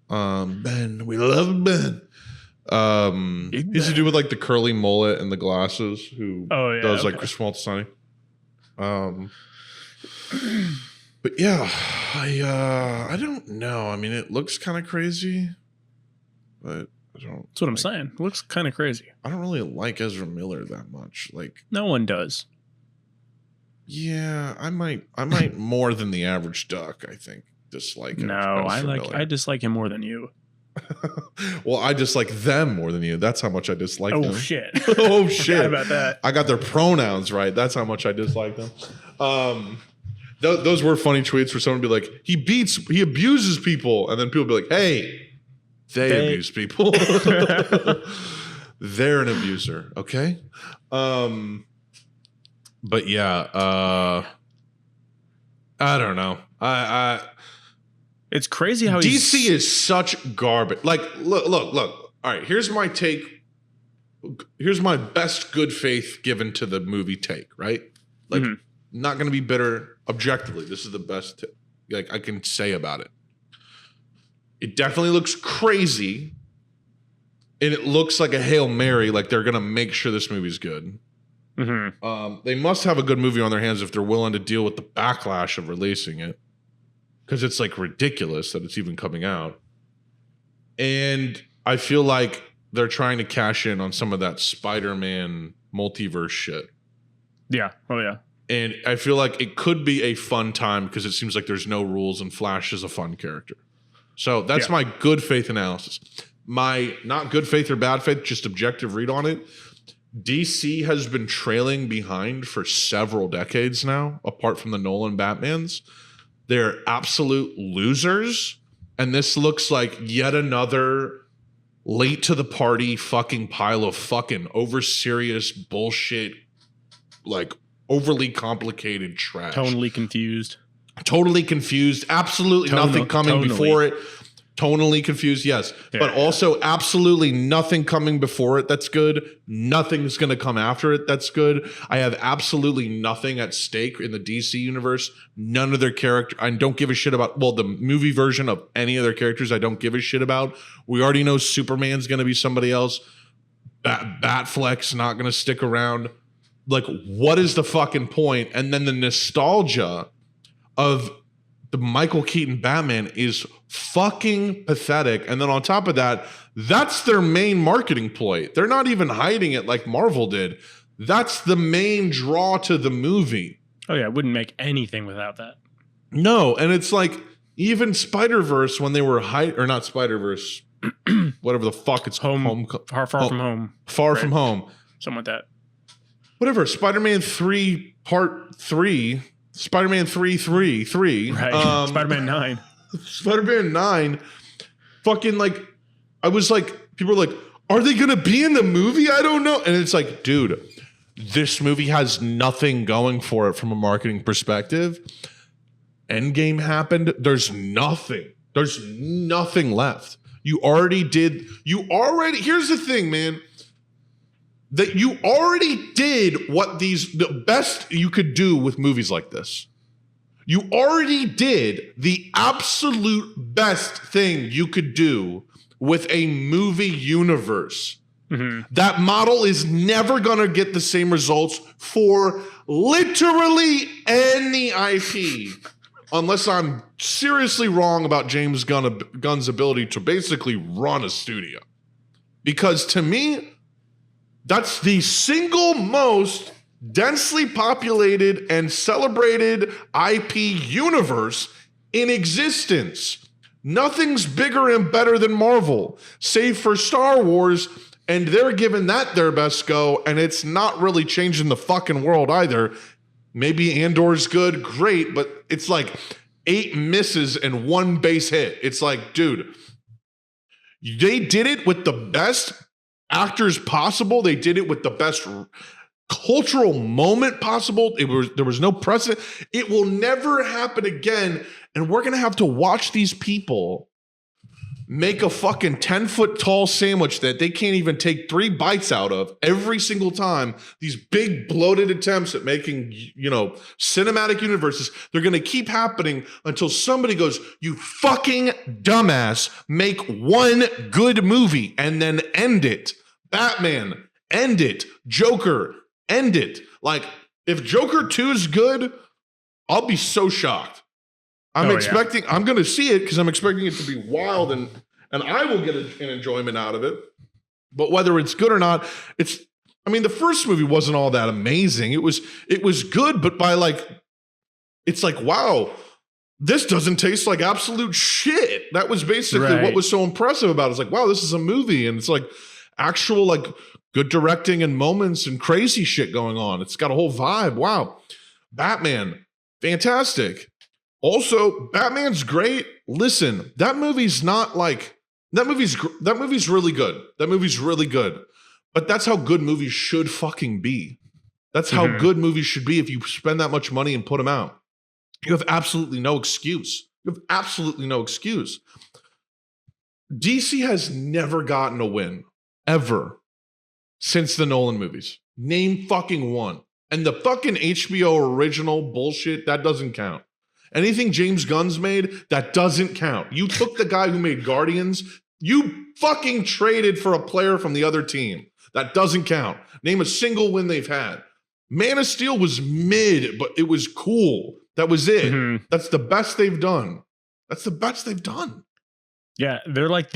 A: Ben. We love Ben. He's a dude with like the curly mullet and the glasses who does like Chris Maltasani. But yeah, I don't know. I mean, it looks kind of crazy, but I don't.
C: That's what I'm saying. It looks kind of crazy.
A: I don't really like Ezra Miller that much. Like,
C: no one does.
A: Yeah, I might more than the average duck. I think dislike him.
C: No, I dislike him more than you.
A: Well, I dislike them more than you. That's how much I dislike them.
C: Oh shit!
A: Oh shit!
C: Forgot about that.
A: I got their pronouns right. That's how much I dislike them. Those were funny tweets for someone to be like, he abuses people, and then people be like, hey, they abuse people. They're an abuser, okay? But yeah, I don't know.
C: It's crazy how
A: DC is such garbage. Like, look. All right, here's my take. Here's my best good faith given to the movie take, right? Like, not going to be bitter. Objectively, this is the best like I can say about it. It definitely looks crazy, and it looks like a Hail Mary. Like they're going to make sure this movie's good. They must have a good movie on their hands if they're willing to deal with the backlash of releasing it. Because it's like ridiculous that it's even coming out. And I feel like they're trying to cash in on some of that Spider-Man multiverse shit.
C: Yeah. Oh, yeah.
A: And I feel like it could be a fun time because it seems like there's no rules and Flash is a fun character. So that's my good faith analysis. My not good faith or bad faith, just objective read on it. DC has been trailing behind for several decades now, apart from the Nolan Batmans. They're absolute losers, and this looks like yet another late to the party fucking pile of fucking over serious bullshit, like overly complicated trash.
C: Totally confused.
A: Absolutely nothing coming before it. Tonally confused, yes. Yeah, but also absolutely nothing coming before it that's good. Nothing's going to come after it that's good. I have absolutely nothing at stake in the DC universe. None of their character. I don't give a shit about, well, the movie version of any of their characters I don't give a shit about. We already know Superman's going to be somebody else. Batfleck's not going to stick around. Like, what is the fucking point? And then the nostalgia of the Michael Keaton Batman is fucking pathetic. And then on top of that, that's their main marketing ploy. They're not even hiding it like Marvel did. That's the main draw to the movie.
C: Oh yeah, I wouldn't make anything without that.
A: No, and it's like even Spider-Verse when they were or not Spider-Verse, whatever the fuck it's
C: far from home.
A: Far from home.
C: Something like that.
A: Whatever, Spider-Man 3 Part 3, Spider-Man 3.
C: Right. Spider-Man 9.
A: Spider-Man 9. Fucking like, I was like, people were like, are they going to be in the movie? I don't know. And it's like, dude, this movie has nothing going for it from a marketing perspective. Endgame happened. There's nothing left. Here's the thing, man. That you already did what the best you could do with movies like this. You already did the absolute best thing you could do with a movie universe. That model is never going to get the same results for literally any IP. Unless I'm seriously wrong about James Gunn's ability to basically run a studio. Because to me, that's the single most densely populated and celebrated IP universe in existence. Nothing's bigger and better than Marvel, save for Star Wars, and they're giving that their best go, and it's not really changing the fucking world either. Maybe Andor's good, great, but it's like 8 misses and 1 base hit. It's like, dude, they did it with the best actors possible. They did it with the best cultural moment possible. There was no precedent. It will never happen again. And we're going to have to watch these people make a fucking 10-foot tall sandwich that they can't even take 3 bites out of every single time. These big bloated attempts at making, cinematic universes, they're going to keep happening until somebody goes, you fucking dumbass, make one good movie and then end it. Batman, end it. Joker, end it. Like, if Joker 2 is good, I'll be so shocked. I'm going to see it because I'm expecting it to be wild and I will get an enjoyment out of it. But whether it's good or not, the first movie wasn't all that amazing. It was good, but it's like, wow, this doesn't taste like absolute shit. That was basically what was so impressive about it. It's like, wow, this is a movie. And it's like actual, like, good directing and moments and crazy shit going on. It's got a whole vibe. Wow. Batman, fantastic. Also, Batman's great. Listen, that movie's really good. That movie's really good. But that's how good movies should fucking be. That's how good movies should be if you spend that much money and put them out. You have absolutely no excuse. DC has never gotten a win, ever, since the Nolan movies. Name fucking one. And the fucking HBO original bullshit, that doesn't count. Anything James Gunn's made, that doesn't count. You took the guy who made Guardians, you fucking traded for a player from the other team. That doesn't count. Name a single win they've had. Man of Steel was mid, but it was cool. That was it. That's the best they've done.
B: Yeah, they're like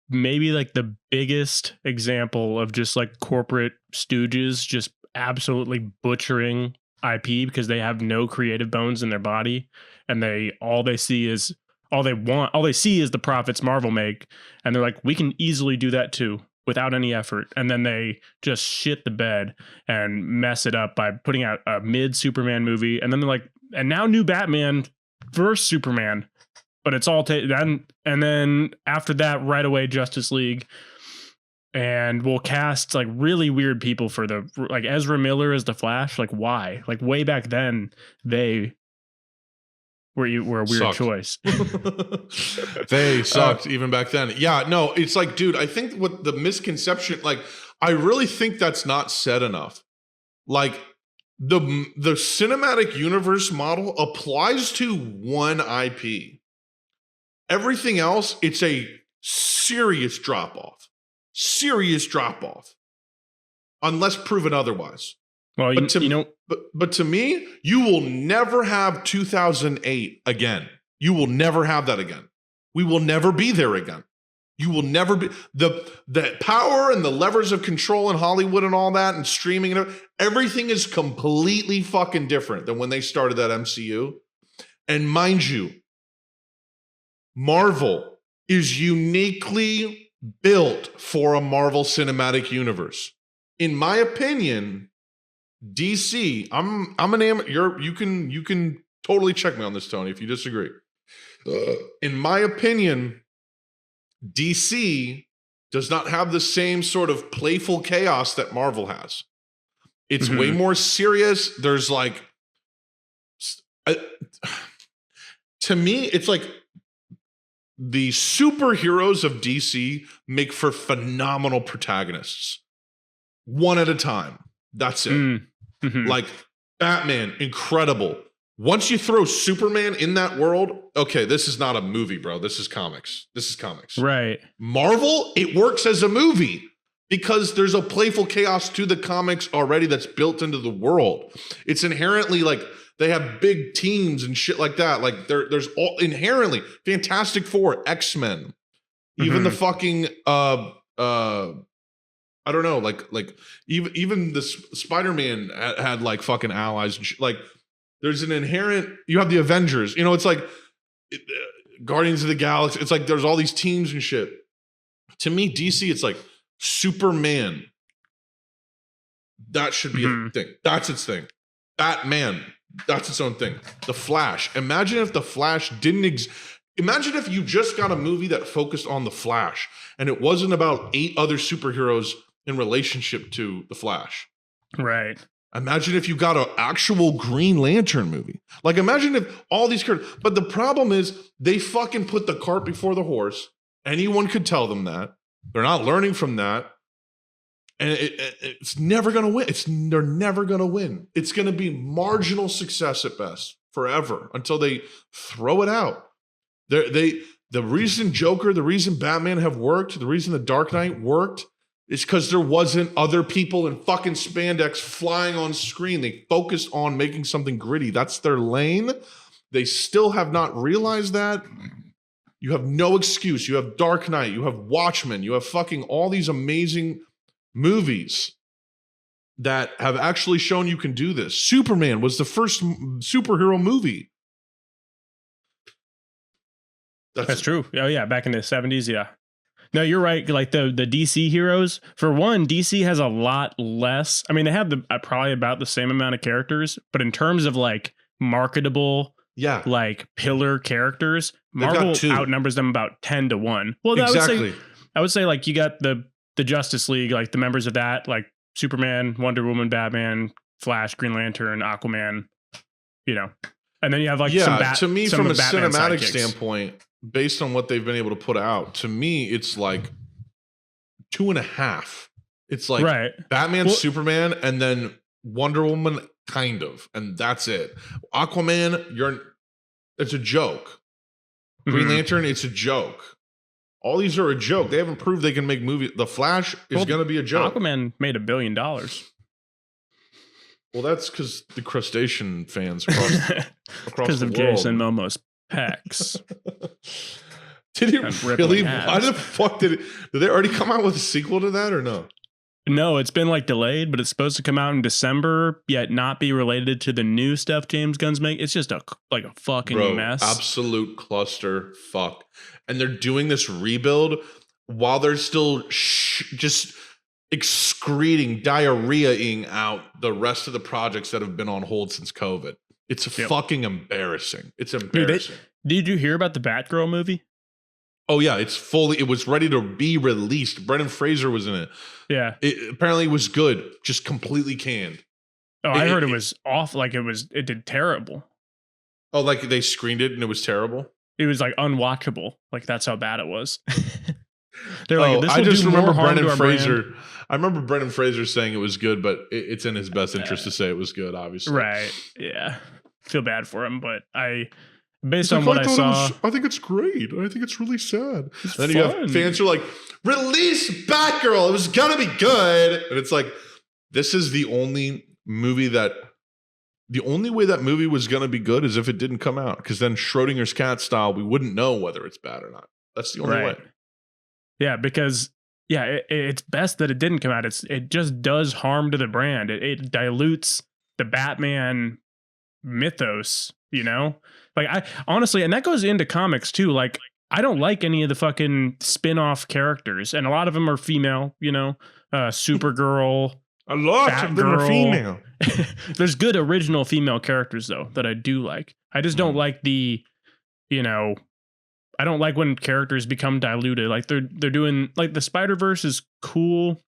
B: maybe the biggest example of just like corporate stooges just absolutely butchering IP because they have no creative bones in their body, and all they see is the profits Marvel make, and they're like, we can easily do that too without any effort, and then they just shit the bed and mess it up by putting out a mid Superman movie, and then they're like, and now new Batman versus Superman, but it's all and then after that right away Justice League. And we'll cast like really weird people for like Ezra Miller as the Flash. Like, why? Like, way back then, they were a weird choice.
A: They sucked even back then. Yeah, no, it's like, dude, I think what the misconception, like, I really think that's not said enough. Like, the cinematic universe model applies to one IP. Everything else, it's a serious drop-off. Unless proven otherwise.
B: Well,
A: but to me, you will never have 2008 again. You will never have that again. We will never be there again. You will never be the power and the levers of control in Hollywood and all that and streaming and everything is completely fucking different than when they started that MCU. And mind you, Marvel is uniquely built for a Marvel Cinematic Universe. In my opinion, DC, I'm an amateur. You can totally check me on this, Tony, if you disagree. In my opinion, DC does not have the same sort of playful chaos that Marvel has. It's way more serious. There's like, to me, it's like, the superheroes of DC make for phenomenal protagonists. One at a time. That's it. Like Batman, incredible. Once you throw Superman in that world, okay, this is not a movie, bro. This is comics.
B: Right.
A: Marvel, it works as a movie because there's a playful chaos to the comics already that's built into the world. It's inherently like, they have big teams and shit like that. Like there's all inherently Fantastic Four, X-Men, even the fucking I don't know, like even the Spider-Man had like fucking allies and like there's an inherent. You have the Avengers. It's like Guardians of the Galaxy. It's like there's all these teams and shit. To me, DC, it's like Superman. That should be a thing. That's its thing. Batman. That's its own thing. The Flash. Imagine if the Flash didn't imagine if you just got a movie that focused on the Flash and it wasn't about 8 other superheroes in relationship to the Flash.
B: Right.
A: Imagine if you got an actual Green Lantern movie. Like, imagine if all these characters. But the problem is they fucking put the cart before the horse. Anyone could tell them that. They're not learning from that. And it's never going to win. They're never going to win. It's going to be marginal success at best forever until they throw it out. The reason Joker, the reason Batman have worked, the reason the Dark Knight worked is because there wasn't other people in fucking spandex flying on screen. They focused on making something gritty. That's their lane. They still have not realized that. You have no excuse. You have Dark Knight. You have Watchmen. You have fucking all these amazing movies that have actually shown you can do this. Superman was the first superhero movie.
B: That's true. Oh yeah, back in the 70s, yeah. No, you're right. Like the DC heroes, for one, DC has a lot less. I mean, they have probably about the same amount of characters, but in terms of like marketable, like pillar characters, Marvel outnumbers them about 10-1. Well,
A: exactly.
B: I would say like you got the Justice League, like the members of that, like Superman, Wonder Woman, Batman, Flash, Green Lantern, Aquaman, you know. And then you have like
A: to me, from a cinematic standpoint, based on what they've been able to put out, to me, it's like 2.5. It's like Batman, Superman, and then Wonder Woman, kind of, and that's it. Aquaman, it's a joke. Green Lantern, it's a joke. All these are a joke. They haven't proved they can make movies. The Flash is going to be a joke.
B: Aquaman made $1 billion.
A: Well, that's because the crustacean fans across
B: because
A: the
B: of
A: world.
B: Jason Momoa's pecs.
A: Did he really? Why the fuck did they already come out with a sequel to that or no?
B: No, it's been like delayed, but it's supposed to come out in December, yet not be related to the new stuff James Gunn's making. It's just a fucking mess.
A: Absolute cluster fuck. And they're doing this rebuild while they're still just excreting, diarrheaing out the rest of the projects that have been on hold since COVID. It's fucking embarrassing. It's embarrassing.
B: Did you hear about the Batgirl movie?
A: Oh yeah, it was ready to be released. Brendan Fraser was in it.
B: Yeah.
A: It apparently was good, just completely canned.
B: Oh, I heard it was off. Like it did terrible.
A: Oh, like they screened it and it was terrible?
B: It was like unwatchable. Like that's how bad it was. They're like, this
A: I
B: will
A: just
B: do
A: remember
B: more harm
A: Brendan
B: to our
A: Fraser.
B: brand.
A: I remember Brendan Fraser saying it was good, but it's in his best interest to say it was good, obviously.
B: Right. Yeah. Feel bad for him, but based on what I saw,
A: I think it's great. I think it's really sad. Then you have fans who are like, release Batgirl. It was gonna be good. And it's like, this is the only way that movie was gonna be good is if it didn't come out. Because then Schrodinger's cat style, we wouldn't know whether it's bad or not. That's the only way.
B: Yeah, because it's best that it didn't come out. It just does harm to the brand. It dilutes the Batman mythos, you know? Like I honestly, and that goes into comics too. Like I don't like any of the fucking spin-off characters, and a lot of them are female, you know, Supergirl.
A: A lot of them are female.
B: There's good original female characters though that I do like. I just don't like I don't like when characters become diluted. Like they're doing like the Spider-Verse is cool,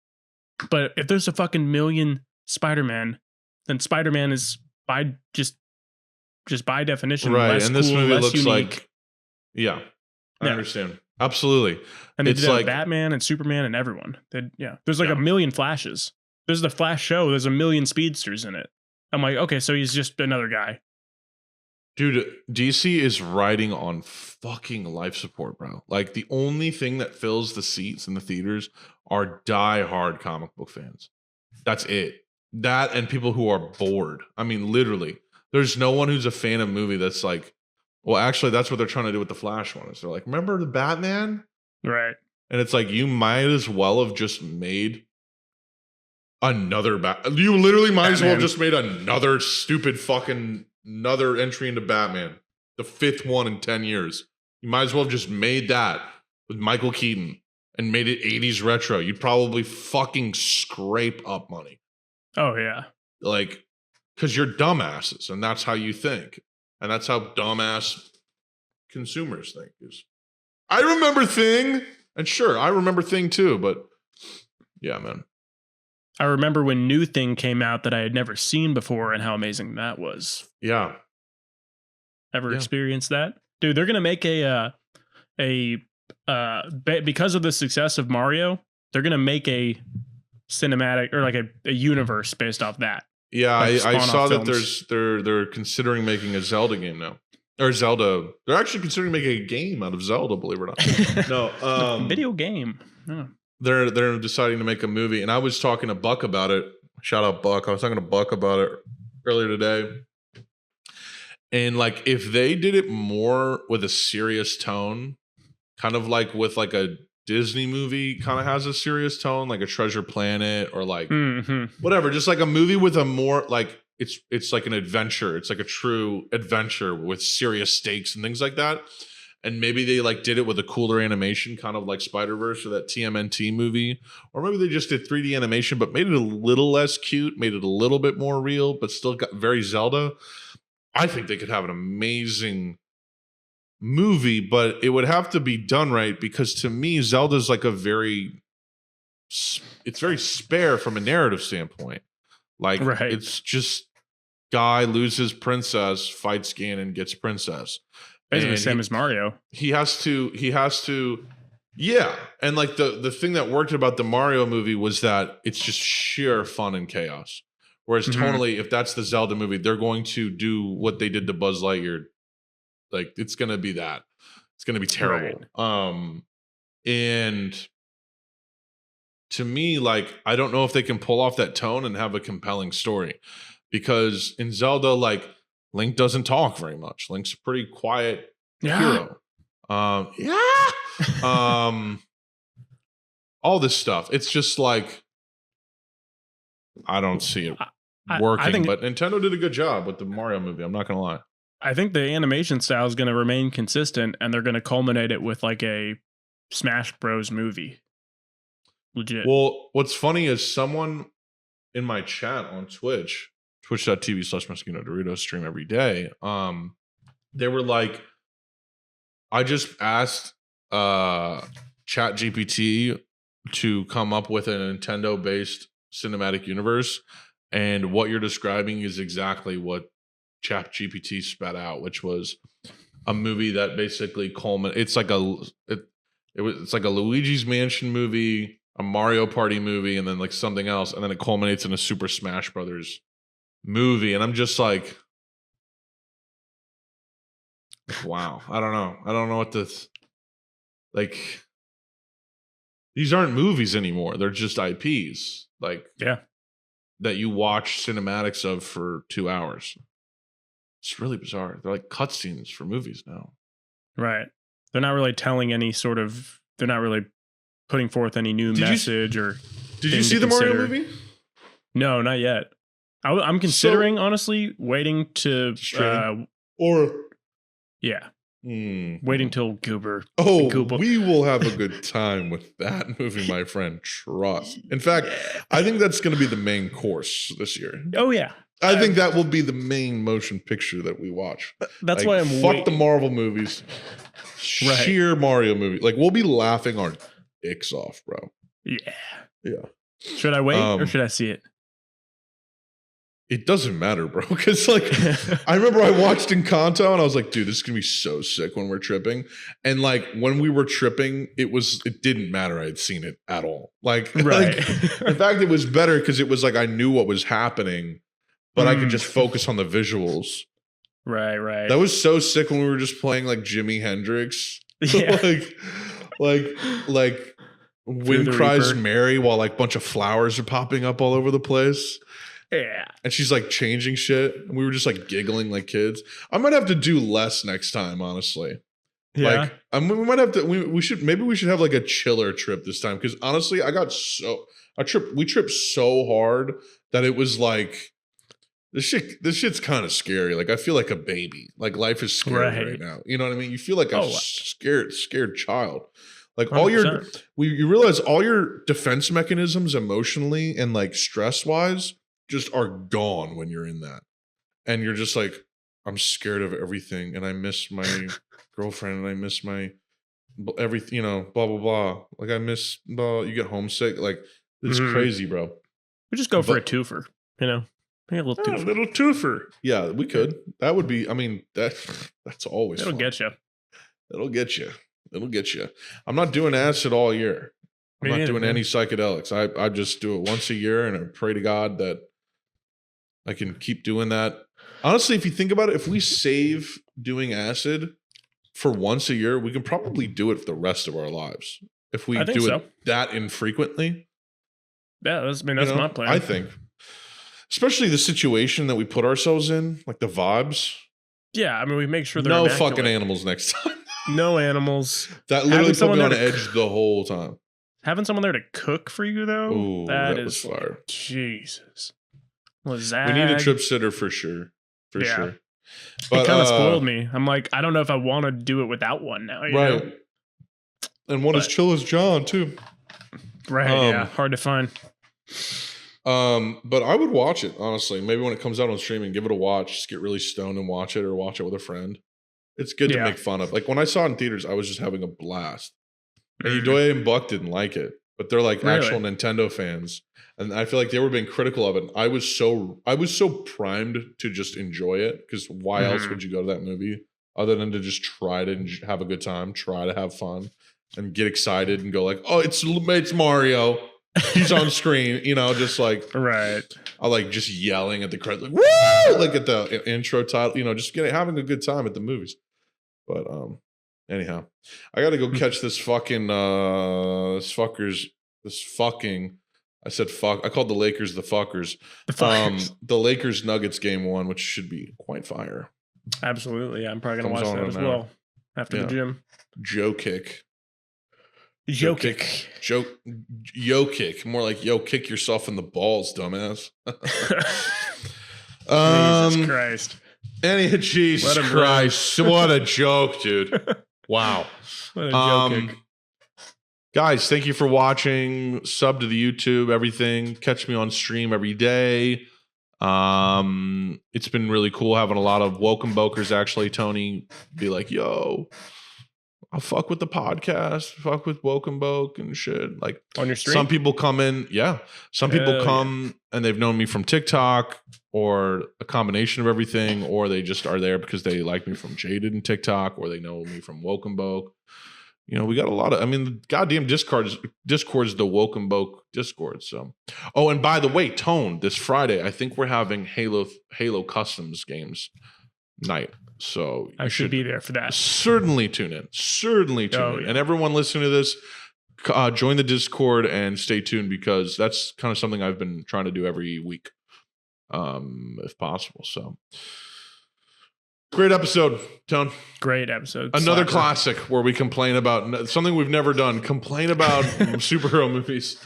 B: but if there's a fucking million Spider-Man, then Spider-Man is by just by definition less
A: and this
B: cool,
A: movie
B: less
A: looks
B: unique.
A: like I understand. Absolutely.
B: And it's like Batman and Superman and everyone. There's like a million Flashes. There's the Flash show. There's a million speedsters in it. I'm like, okay, so he's just another guy.
A: Dude, DC is riding on fucking life support, bro. Like the only thing that fills the seats in the theaters are die-hard comic book fans. That's it. That and people who are bored. I mean, literally. There's no one who's a fan of a movie that's like, well, actually, that's what they're trying to do with the Flash one. Is they're like, remember the Batman?
B: Right.
A: And it's like, you might as well have just made another You literally might as well have just made another stupid fucking another entry into Batman. The 5th one in 10 years. You might as well have just made that with Michael Keaton and made it 80s retro. You'd probably fucking scrape up money.
C: Oh yeah.
A: Like, because you're dumbasses and that's how you think. And that's how dumbass consumers think is. I remember Thing. And sure, I remember Thing too, but yeah, man.
C: I remember when New Thing came out that I had never seen before and how amazing that was.
A: Yeah.
C: Ever
A: Yeah.
C: experienced that? Dude, they're going to make because of the success of Mario, they're going to make a cinematic or like a universe based off that.
A: Yeah,
C: Like
A: I
C: spawn-off
A: saw that
C: films.
A: they're considering making a Zelda game now. Or Zelda. They're actually considering making a game out of Zelda, believe it or not. No,
C: Video game. Oh.
A: they're deciding to make a movie, and I was talking to Buck about it. Shout out Buck. I was talking to Buck about it earlier today. And like if they did it more with a serious tone, kind of like with like a Disney movie kind of has a serious tone, like a Treasure Planet or like whatever, just like a movie with a more like it's like an adventure. It's like a true adventure with serious stakes and things like that. And maybe they like did it with a cooler animation, kind of like Spider-Verse or that TMNT movie. Or maybe they just did 3D animation, but made it a little less cute, made it a little bit more real, but still got very Zelda. I think they could have an amazing movie, but it would have to be done right because to me, Zelda's like it's very spare from a narrative standpoint. Like it's just guy loses princess, fights Ganon, gets princess.
C: Basically the same as Mario.
A: He has to yeah. And like the thing that worked about the Mario movie was that it's just sheer fun and chaos. Whereas tonally, if that's the Zelda movie, they're going to do what they did to Buzz Lightyear. Like it's gonna be that. It's gonna be terrible.
C: Right.
A: And to me, like, I don't know if they can pull off that tone and have a compelling story. Because in Zelda, like, Link doesn't talk very much. Link's a pretty quiet hero. All this stuff. It's just like I don't see it working. But Nintendo did a good job with the Mario movie. I'm not gonna lie.
C: I think the animation style is going to remain consistent, and they're going to culminate it with like a Smash Bros. Movie. Legit.
A: Well, what's funny is someone in my chat on Twitch, twitch.tv/Mosquito Doritos, stream every day. They were like, I just asked ChatGPT to come up with a Nintendo-based cinematic universe, and what you're describing is exactly what ChatGPT spat out, which was a movie that basically it's like it's like a Luigi's Mansion movie, a Mario Party movie, and then like something else, and then it culminates in a Super Smash Brothers movie. And I'm just like, wow, I don't know what this like. These aren't movies anymore; they're just IPs, like that you watch cinematics of for 2 hours. It's really bizarre. They're like cutscenes for movies now.
C: Right. They're not really telling any sort of. They're not really putting forth any new message or.
A: Did you see the Mario movie?
C: No, not yet. I'm considering honestly waiting to waiting till Goober.
A: We will have a good time with that movie, my friend. Trust. In fact, I think that's going to be the main course this year.
C: Oh yeah.
A: I think that will be the main motion picture that we watch.
C: That's
A: like,
C: why I'm
A: fuck the Marvel movies. Sheer Mario movie. Like we'll be laughing our dicks off, bro. Yeah.
C: Should I wait or should I see it?
A: It doesn't matter, bro. Because like I remember I watched Encanto and I was like, dude, this is gonna be so sick when we're tripping. And like when we were tripping, it didn't matter. I had seen it at all. Like, in fact, it was better because it was like I knew what was happening. But I could just focus on the visuals.
C: Right.
A: That was so sick when we were just playing like Jimi Hendrix.
C: Yeah.
A: like Wind Cries Mary while like a bunch of flowers are popping up all over the place.
C: Yeah.
A: And she's like changing shit. And we were just like giggling like kids. I might have to do less next time, honestly.
C: Yeah.
A: Like we might have to we should have like a chiller trip this time. Because honestly, we tripped so hard that it was like This shit's kind of scary. Like I feel like a baby. Like life is scary right now. You know what I mean? You feel like a scared child. Like
C: 100%.
A: you realize all your defense mechanisms emotionally and like stress wise just are gone when you're in that. And you're just like, I'm scared of everything. And I miss my girlfriend and I miss my everything, blah, blah, blah. Like I miss, you get homesick. Like it's crazy, bro.
C: We just go for a twofer, Maybe a little twofer.
A: A little twofer. Yeah, we could. That would be, that's always
C: It'll
A: fun.
C: get you.
A: It'll get you. It'll get you. I'm not doing acid all year. I'm not doing any psychedelics. I just do it once a year and I pray to God that I can keep doing that. Honestly, if you think about it, if we save doing acid for once a year, we can probably do it for the rest of our lives. If we do it that infrequently.
C: Yeah, that's my plan.
A: I think. Especially the situation that we put ourselves in, like the vibes.
C: Yeah, we make sure they're
A: no
C: immaculate.
A: fucking animals next time.
C: No animals.
A: That literally put me on edge the whole time.
C: Having someone there to cook for you, though,
A: ooh, that was fire.
C: Jesus.
A: We need a trip sitter for sure. For sure.
C: But it kind of spoiled me. I'm like, I don't know if I want to do it without one now. You know?
A: And one as chill as John, too.
C: Right, yeah. Hard to find.
A: But I would watch it, honestly. Maybe when it comes out on streaming, give it a watch. Just get really stoned and watch it, or watch it with a friend. It's good to make fun of. Like when I saw it in theaters, I was just having a blast. And Udoye and Buck didn't like it, but they're like actual Nintendo fans, and I feel like they were being critical of it. I was so primed to just enjoy it, because why else would you go to that movie other than to just try to have a good time, try to have fun, and get excited and go like, oh, it's Mario. He's on screen, just like
C: right.
A: I like just yelling at the credits, like woo, like at the intro title, just having a good time at the movies. But anyhow, I got to go catch this fucking I said fuck. I called the Lakers the fuckers. The Lakers Nuggets game 1, which should be quite fire.
C: Absolutely, yeah. I'm probably gonna watch that as well after the gym.
A: Joe kick.
C: Yo kick.
A: Yo kick. More like yo kick yourself in the balls, dumbass.
C: Jesus Christ.
A: Jesus Christ. What a joke, dude. Wow.
C: What a joke kick.
A: Guys, thank you for watching. Sub to the YouTube, everything. Catch me on stream every day. It's been really cool having a lot of wokenbokers, actually. Tony be like, yo, I'll fuck with the podcast, fuck with wokenboke and shit. Like
C: on your stream?
A: Some people come in, Some people come and they've known me from TikTok, or a combination of everything, or they just are there because they like me from Jaded and TikTok, or they know me from wokenboke. We got a lot of, the goddamn Discord's the wokenboke Discord. So, oh, and by the way, Tone, this Friday, I think we're having Halo Customs games night. So
C: I should be there for that.
A: Certainly tune in. Yeah. And everyone listening to this, join the Discord and stay tuned, because that's kind of something I've been trying to do every week, if possible. So great episode, Tone.
C: Great episode.
A: Another classic where we complain about something we've never done. Complain about superhero movies.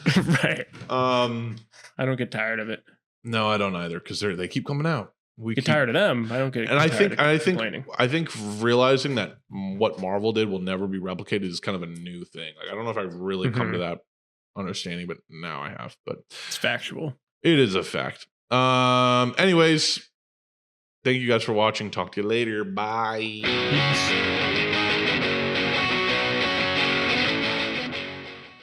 C: Right. I don't get tired of it.
A: No, I don't either, because they keep coming out. We
C: get tired of them. I don't get.
A: And I think realizing that what Marvel did will never be replicated is kind of a new thing. Like I don't know if I've really come to that understanding, but now I have. But
C: it's factual.
A: It is a fact. Anyways, thank you guys for watching. Talk to you later. Bye.
C: Peace.